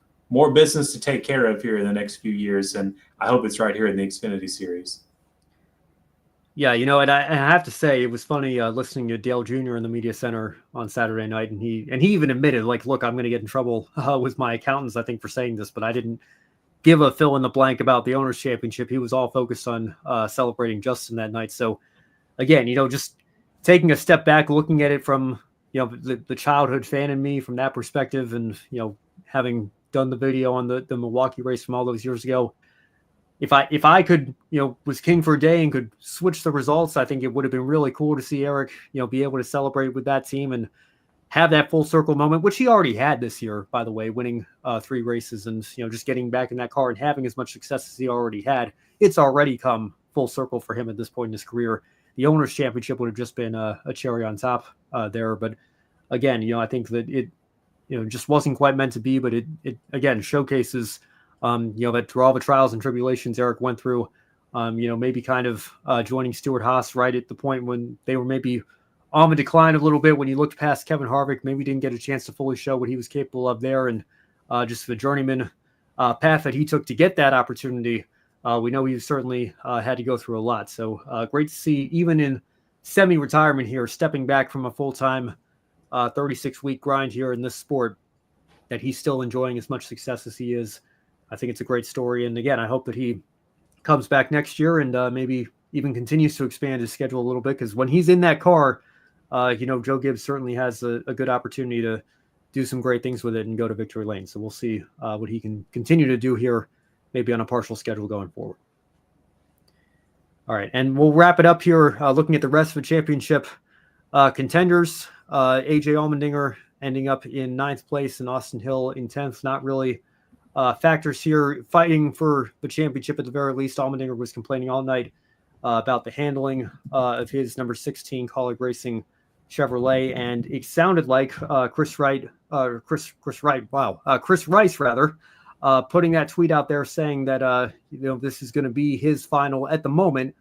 business to take care of here in the next few years. And I hope it's right here in the Xfinity Series. Yeah, and I have to say, it was funny listening to Dale Jr. in the media center on Saturday night. And he even admitted, like, look, I'm going to get in trouble with my accountants, I think, for saying this, but I didn't give a fill in the blank about the Owners' Championship. He was all focused on celebrating Justin that night. So again, just taking a step back, looking at it from, the childhood fan in me from that perspective, and, having done the video on the Milwaukee race from all those years ago, if I could, was king for a day and could switch the results, I think it would have been really cool to see Eric, be able to celebrate with that team and have that full circle moment, which he already had this year, by the way, winning 3 races and, just getting back in that car and having as much success as he already had. It's already come full circle for him at this point in his career. The Owners' Championship would have just been a cherry on top there. But again, I think that it, just wasn't quite meant to be, but it again showcases, that through all the trials and tribulations Eric went through, maybe kind of joining Stewart Haas right at the point when they were maybe on the decline a little bit, when you looked past Kevin Harvick, maybe didn't get a chance to fully show what he was capable of there. And just the journeyman path that he took to get that opportunity, we know he certainly had to go through a lot. So great to see, even in semi-retirement here, stepping back from a full-time 36-week grind here in this sport, that he's still enjoying as much success as he is. I think it's a great story. And again, I hope that he comes back next year and maybe even continues to expand his schedule a little bit, because when he's in that car, Joe Gibbs certainly has a good opportunity to do some great things with it and go to victory lane. So we'll see what he can continue to do here, maybe on a partial schedule going forward. All right, and we'll wrap it up here looking at the rest of the championship contenders. AJ Allmendinger ending up in 9th place and Austin Hill in 10th. Not really factors here fighting for the championship at the very least. Allmendinger was complaining all night about the handling of his number 16 Colleague Racing Chevrolet, and it sounded like Chris Rice, putting that tweet out there saying that this is going to be his final, at the moment,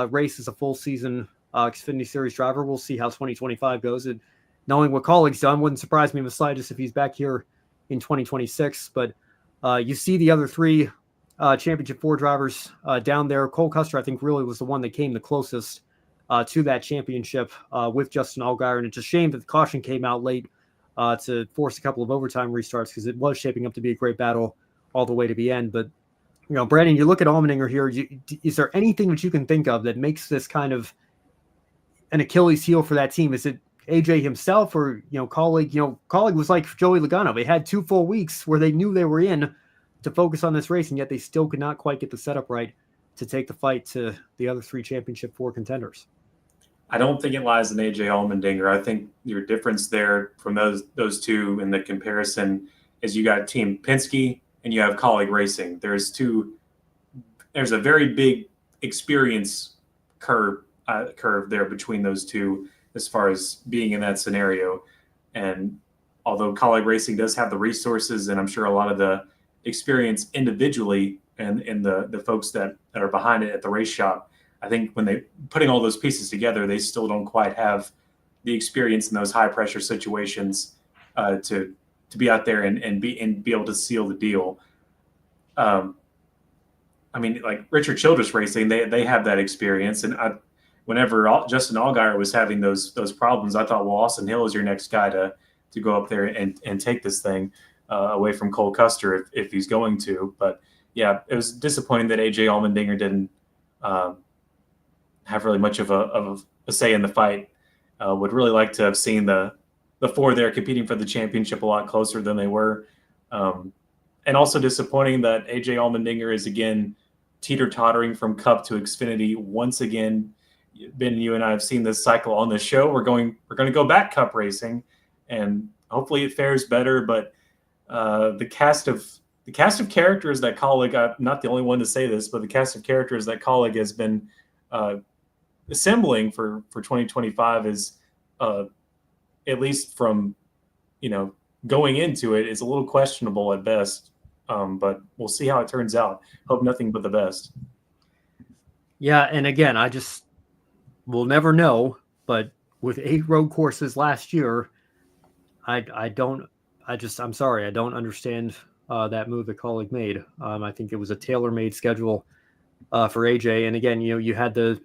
race as a full season Xfinity Series driver. We'll see how 2025 goes. And knowing what Colleague's done, wouldn't surprise me in the slightest if he's back here in 2026. But you see the other 3 Championship 4 drivers down there. Cole Custer, I think, really was the one that came the closest to that championship with Justin Allgaier. And it's a shame that the caution came out late to force a couple of overtime restarts, because it was shaping up to be a great battle all the way to the end. But, Brandon, you look at Allmendinger here. Is there anything that you can think of that makes this kind of an Achilles heel for that team? Is it AJ himself, or, Colleague? Colleague was like Joey Logano. They had 2 full weeks where they knew they were in to focus on this race, and yet they still could not quite get the setup right to take the fight to the other 3 Championship 4 contenders. I don't think it lies in AJ Allmendinger. I think your difference there from those 2 in the comparison is you got Team Penske and you have Colleague Racing. There's a very big experience curve there between those 2 as far as being in that scenario. And although Colleague Racing does have the resources, and I'm sure a lot of the experience individually and the folks that are behind it at the race shop, I think when they putting all those pieces together, they still don't quite have the experience in those high pressure situations to be out there and be able to seal the deal. I mean, like Richard Childress Racing, they have that experience. And whenever Justin Allgaier was having those problems, I thought, well, Austin Hill is your next guy to go up there and take this thing away from Cole Custer if he's going to. But yeah, it was disappointing that AJ Allmendinger didn't have really much of a say in the fight. Would really like to have seen the four there competing for the championship a lot closer than they were. And also disappointing that AJ Allmendinger is again teeter-tottering from Cup to Xfinity once again. Ben, you and I have seen this cycle on this show. We're going to go back Cup racing, and hopefully it fares better. But the cast of characters that Kaulig, I'm not the only one to say this, but the cast of characters that Kaulig has been assembling for 2025 is at least from going into it is a little questionable at best. But we'll see how it turns out. Hope nothing but the best. Yeah, and again, we'll never know. But with 8 road courses last year, I'm sorry, I don't understand that move that Kaulig made. I think it was a tailor-made schedule for AJ. And again, you had the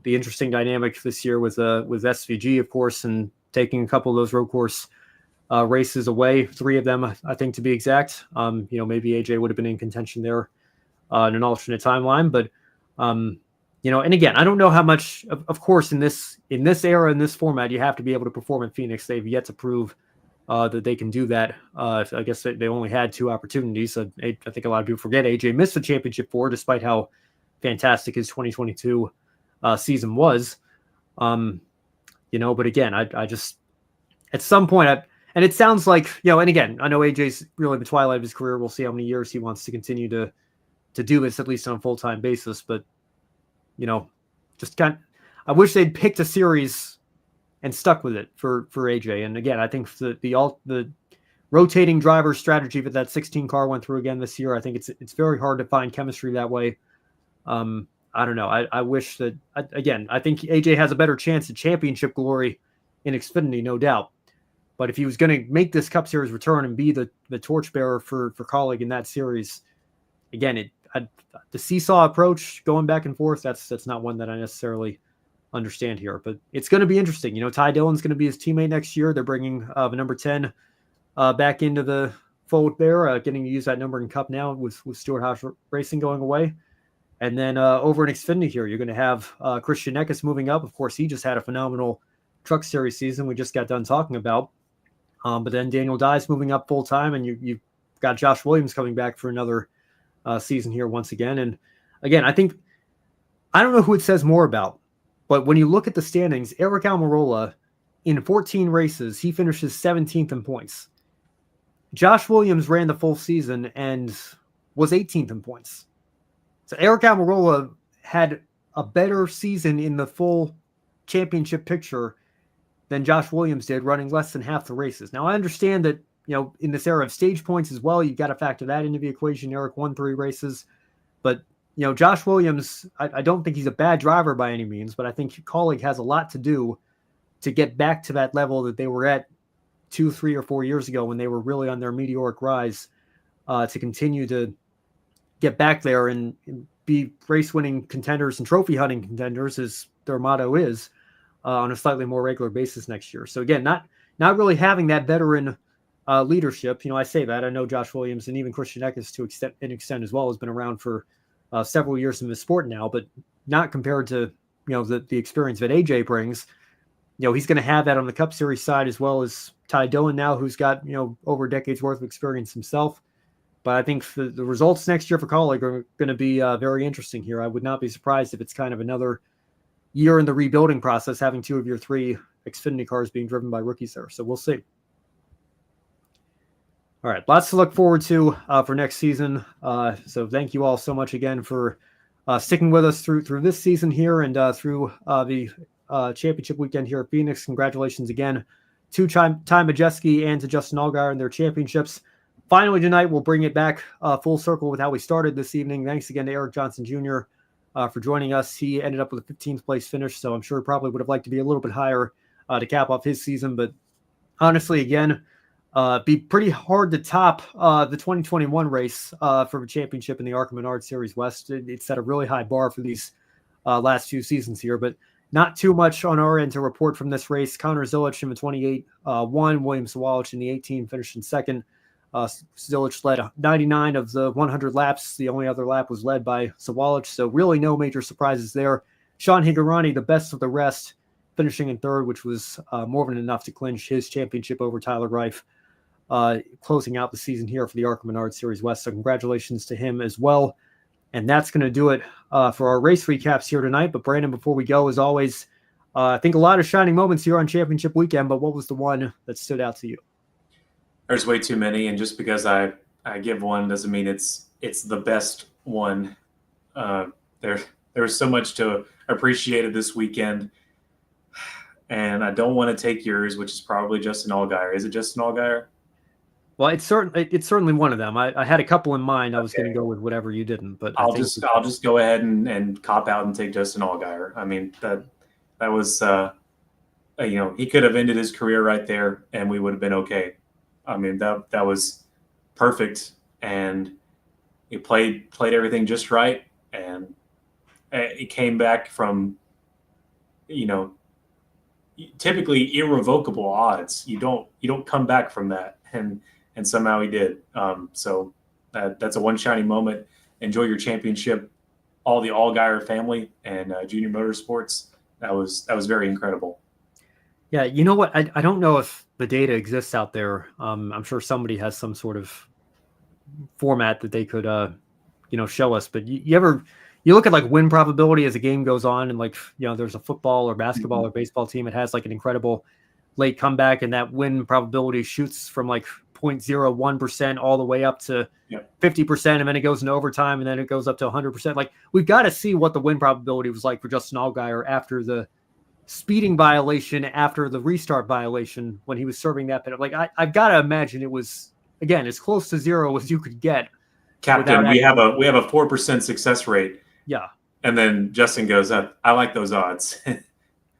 interesting dynamic this year with SVG, of course, and taking a couple of those road course races away, 3 of them, I think, to be exact. Maybe AJ would have been in contention there in an alternate timeline. But, and again, I don't know how much, of course, in this era, in this format, you have to be able to perform in Phoenix. They've yet to prove that they can do that. I guess they only had 2 opportunities. I think a lot of people forget AJ missed the championship 4, despite how fantastic his 2022 season was. But again, I just, at some point, and it sounds like, and again, I know AJ's really the twilight of his career. We'll see how many years he wants to continue to do this, at least on a full-time basis. But, I wish they'd picked a series and stuck with it for AJ. And again, I think the rotating driver strategy that 16 car went through again this year, I think it's very hard to find chemistry that way. I don't know. I wish that, again, I think AJ has a better chance at championship glory in Xfinity, no doubt. But if he was going to make this Cup Series return and be the torchbearer for Kaulig in that series, again, the seesaw approach, going back and forth, that's not one that I necessarily understand here. But it's going to be interesting. Ty Dillon's going to be his teammate next year. They're bringing the number 10 back into the fold there, getting to use that number in Cup now with Stewart Haas Racing going away. And then over in Xfinity here, you're going to have Christian Eckes moving up. Of course, he just had a phenomenal Truck Series season we just got done talking about. But then Daniel Dye's moving up full time, and you've got Josh Williams coming back for another season here once again. And again, I don't know who it says more about, but when you look at the standings, Eric Almirola, in 14 races, he finishes 17th in points. Josh Williams ran the full season and was 18th in points. So Eric Almirola had a better season in the full championship picture than Josh Williams did, running less than half the races. Now, I understand that, in this era of stage points as well, you've got to factor that into the equation. Eric won 3 races. But, Josh Williams, I don't think he's a bad driver by any means, but I think Kaulig has a lot to do to get back to that level that they were at 2, 3, or 4 years ago when they were really on their meteoric rise, to continue to get back there and be race-winning contenders and trophy-hunting contenders, as their motto is, on a slightly more regular basis next year. So again, not really having that veteran leadership. I say that. I know Josh Williams and even Christian Eckes to an extent as well has been around for several years in the sport now, but not compared to the experience that AJ brings. He's going to have that on the Cup Series side, as well as Ty Dillon now, who's got over a decade's worth of experience himself. But I think the results next year for Kaulig are going to be very interesting here. I would not be surprised if it's kind of another year in the rebuilding process, having 2 of your 3 Xfinity cars being driven by rookies there. So we'll see. All right, lots to look forward to for next season. So thank you all so much again for sticking with us through this season here and through the championship weekend here at Phoenix. Congratulations again to Ty Majeski and to Justin Allgaier in their championships. finally tonight, we'll bring it back full circle with how we started this evening. Thanks again to Eric Johnson Jr. For joining us. He ended up with a 15th place finish, so I'm sure he probably would have liked to be a little bit higher to cap off his season. But honestly, again, be pretty hard to top the 2021 race for the championship in the ARCA Menards Series West. It set a really high bar for these last few seasons here, but not too much on our end to report from this race. Connor Zilic in the 28 won. William Sawalich in the 18 finished in second. Zilic led 99 of the 100 laps. The only other lap was led by Sawalich, so really no major surprises there. Sean Higurani, the best of the rest, finishing in third, which was more than enough to clinch his championship over Tyler Reif, closing out the season here for the ARCA Menards Series West. So congratulations to him as well. And that's going to do it for our race recaps here tonight. But Brandon, before we go, as always, I think a lot of shining moments here on championship weekend, but what was the one that stood out to you? There's way too many, and just because I give one doesn't mean it's the best one. There was so much to appreciate this weekend, and I don't want to take yours, which is probably Justin Allgaier. Is it Justin Allgaier? Well, it's certainly one of them. I had a couple in mind. I was going to go with whatever you didn't, but I'll just go ahead and cop out and take Justin Allgaier. I mean that was he could have ended his career right there, and we would have been okay. I mean, that was perfect, and he played everything just right, and it came back from, typically irrevocable odds. You don't come back from that, and somehow he did. So that's a one shining moment. Enjoy your championship, all the Allgaier family and Junior Motorsports. That was very incredible. Yeah, you know what? I don't know if the data exists out there. I'm sure somebody has some sort of format that they could, show us. But you look at like win probability as a game goes on, and there's a football or basketball or baseball team. It has like an incredible late comeback, and that win probability shoots from like 0.01% all the way up to 50%, and then it goes into overtime, and then it goes up to 100%. Like, we've got to see what the win probability was like for Justin Allgaier after the speeding violation, after the restart violation, when he was serving that penalty. Like, I've got to imagine it was, again, as close to zero as you could get. Captain, we have a 4% success rate. Yeah. And then Justin goes, I like those odds.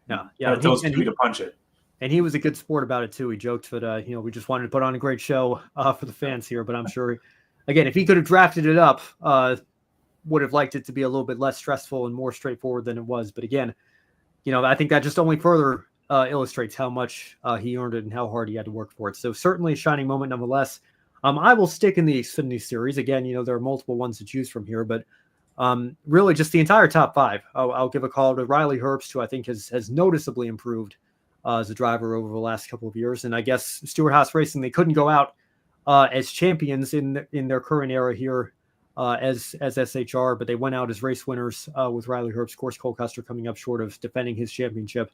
Yeah. It tells me to punch it. And he was a good sport about it too. He joked that we just wanted to put on a great show for the fans here. But I'm sure, again, if he could have drafted it up, would have liked it to be a little bit less stressful and more straightforward than it was. But again, I think that just only further illustrates how much he earned it and how hard he had to work for it. So certainly a shining moment nonetheless. I will stick in the Xfinity Series. Again, there are multiple ones to choose from here, but really just the entire top five. I'll give a call to Riley Herbst, who I think has noticeably improved as a driver over the last couple of years. And I guess Stewart-Haas Racing, they couldn't go out as champions in their current era here as SHR, but they went out as race winners with Riley Herbst. Of course, Cole Custer coming up short of defending his championship.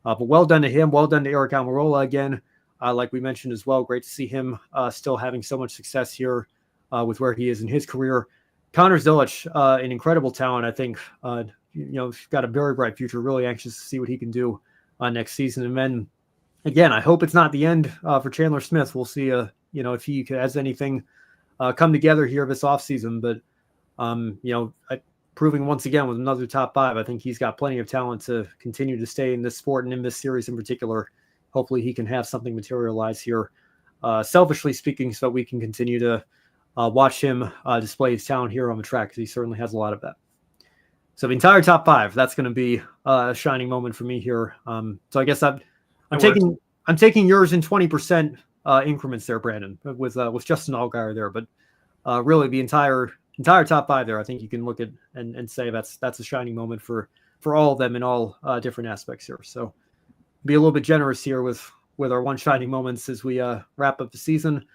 But well done to him. Well done to Eric Almirola again. Like we mentioned as well, great to see him still having so much success here with where he is in his career. Connor Zilic, an incredible talent, I think. He's got a very bright future. Really anxious to see what he can do next season. And then, again, I hope it's not the end for Chandler Smith. We'll see, if he has anything come together here this offseason. But, proving once again with another top five, I think he's got plenty of talent to continue to stay in this sport and in this series in particular. Hopefully he can have something materialize here, selfishly speaking, so we can continue to watch him display his talent here on the track, because he certainly has a lot of that. So the entire top five, that's going to be a shining moment for me here. So I guess I'm taking yours in 20% increments there, Brandon, with Justin Allgaier there. But really the entire top five there, I think you can look at and say that's a shining moment for all of them in all different aspects here. So be a little bit generous here with our one shining moments as we wrap up the season.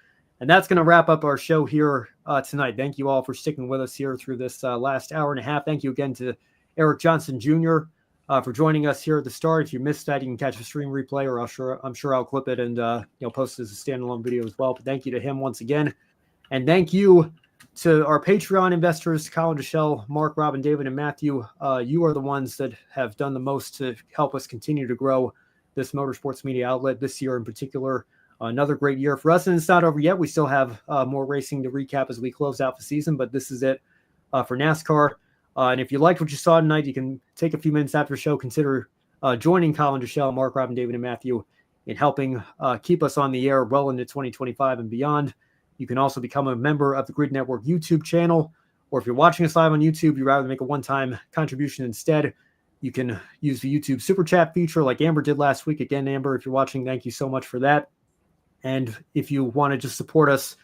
And that's going to wrap up our show here tonight. Thank you all for sticking with us here through this last hour and a half. Thank you again to Eric Johnson Jr. For joining us here at the start. If you missed that, you can catch a stream replay, or I'm sure I'll clip it and post it as a standalone video as well. But thank you to him once again. And thank you to our Patreon investors, Colin Deschelle, Mark, Robin, David, and Matthew. You are the ones that have done the most to help us continue to grow this motorsports media outlet this year in particular. another great year for us. And it's not over yet. We still have more racing to recap as we close out the season, but this is it for NASCAR. And if you liked what you saw tonight, you can take a few minutes after the show, consider joining Colin, Deshelle, Mark, Robin, David, and Matthew in helping keep us on the air well into 2025 and beyond. You can also become a member of the Grid Network YouTube channel, or if you're watching us live on YouTube, you'd rather make a one-time contribution instead, you can use the YouTube Super Chat feature like Amber did last week. Again, Amber, if you're watching, thank you so much for that. And if you want to just support us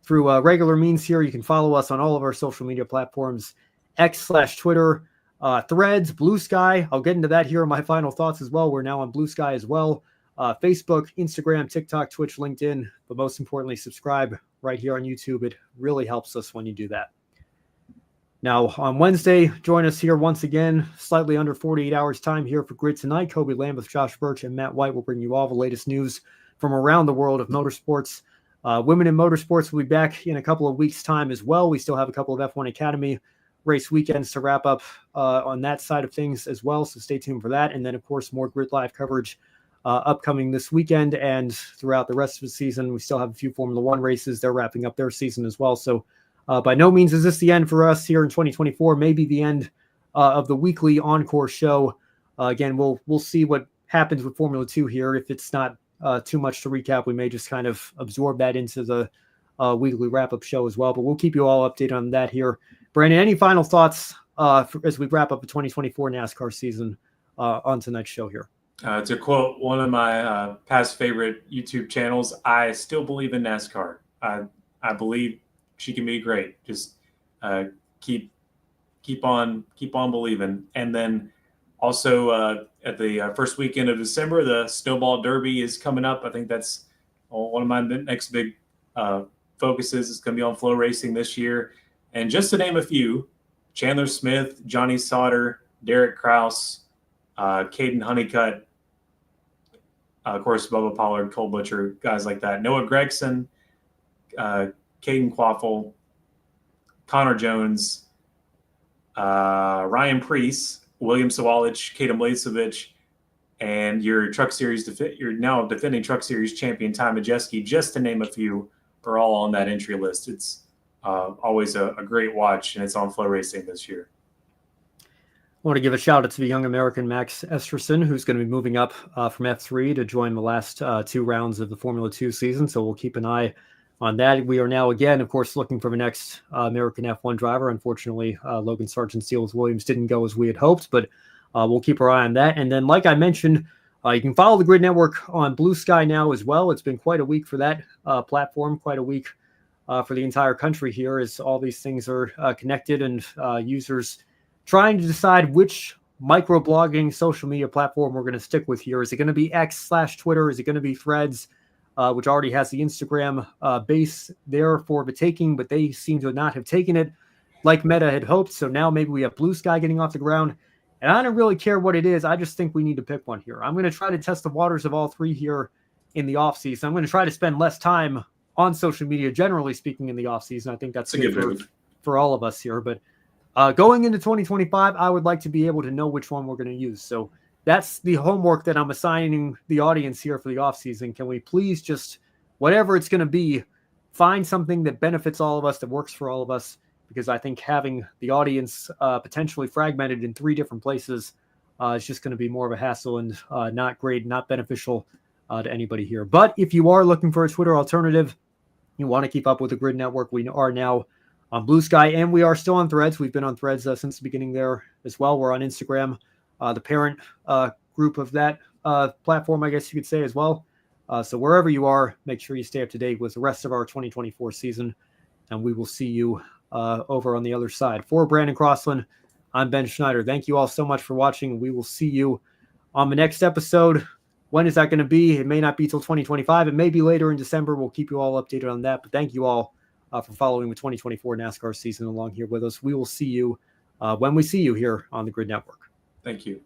through regular means here, you can follow us on all of our social media platforms, X/Twitter, Threads, Blue Sky. I'll get into that here in my final thoughts as well. We're now on Blue Sky as well. Facebook, Instagram, TikTok, Twitch, LinkedIn, but most importantly, subscribe right here on YouTube. It really helps us when you do that. Now, on Wednesday, join us here once again, slightly under 48 hours time here for Grid Tonight. Kobe Lambeth, Josh Birch, and Matt White will bring you all the latest news from around the world of motorsports. Women in Motorsports will be back in a couple of weeks' time as well. We still have a couple of F1 Academy race weekends to wrap up on that side of things as well, so stay tuned for that. And then, of course, more Grid Live coverage upcoming this weekend and throughout the rest of the season. We still have a few Formula One races. They're wrapping up their season as well. So by no means is this the end for us here in 2024. Maybe the end of the weekly Encore show. Again, we'll see what happens with Formula 2 here. If it's not too much to recap, we may just kind of absorb that into the weekly wrap-up show as well. But we'll keep you all updated on that here. Brandon, any final thoughts as we wrap up the 2024 NASCAR season on tonight's show here? To quote one of my past favorite YouTube channels, I still believe in NASCAR. I believe she can be great. Just keep on believing. And then also at the first weekend of December, the Snowball Derby is coming up. I think that's one of my next big focuses. It's going to be on Flow Racing this year. And just to name a few, Chandler Smith, Johnny Sauter, Derek Kraus, Caden Honeycutt, of course, Bubba Pollard, Cole Butcher, guys like that. Noah Gregson, Caden Quaffle, Connor Jones, Ryan Preece, William Sawalich, Kadem Blazevich, and your Truck Series, your now defending Truck Series champion, Ty Majeski, just to name a few, are all on that entry list. It's always a great watch, and it's on Flow Racing this year. I want to give a shout out to the young American Max Esterson, who's going to be moving up from F3 to join the last two rounds of the Formula 2 season. So we'll keep an eye on that. We are now, again, of course, looking for the next American F1 driver. Unfortunately, Logan Sargent Seals Williams didn't go as we had hoped, but we'll keep our eye on that. And then, like I mentioned, you can follow the Grid Network on Blue Sky now as well. It's been quite a week for that platform, quite a week for the entire country here, as all these things are connected and users trying to decide which microblogging social media platform we're going to stick with here. Is it going to be X/Twitter? Is it going to be Threads, which already has the Instagram base there for the taking, but they seem to not have taken it like Meta had hoped. So now maybe we have Blue Sky getting off the ground. And I don't really care what it is. I just think we need to pick one here. I'm going to try to test the waters of all three here in the offseason. I'm going to try to spend less time on social media, generally speaking, in the offseason. I think that's good for all of us here. But going into 2025, I would like to be able to know which one we're going to use. So that's the homework that I'm assigning the audience here for the offseason. Can we please just, whatever it's going to be, find something that benefits all of us, that works for all of us? Because I think having the audience potentially fragmented in three different places is just going to be more of a hassle and not great, not beneficial to anybody here. But if you are looking for a Twitter alternative, you want to keep up with the Grid Network, we are now on Blue Sky, and we are still on Threads. We've been on Threads since the beginning there as well. We're on Instagram, the parent group of that platform, I guess you could say, as well. So wherever you are, make sure you stay up to date with the rest of our 2024 season, and we will see you over on the other side. For Brandon Crossland, I'm Ben Schneider. Thank you all so much for watching. We will see you on the next episode. When is that going to be? It may not be till 2025. It may be later in December. We'll keep you all updated on that. But thank you all for following the 2024 NASCAR season along here with us. We will see you when we see you here on the Grid Network. Thank you.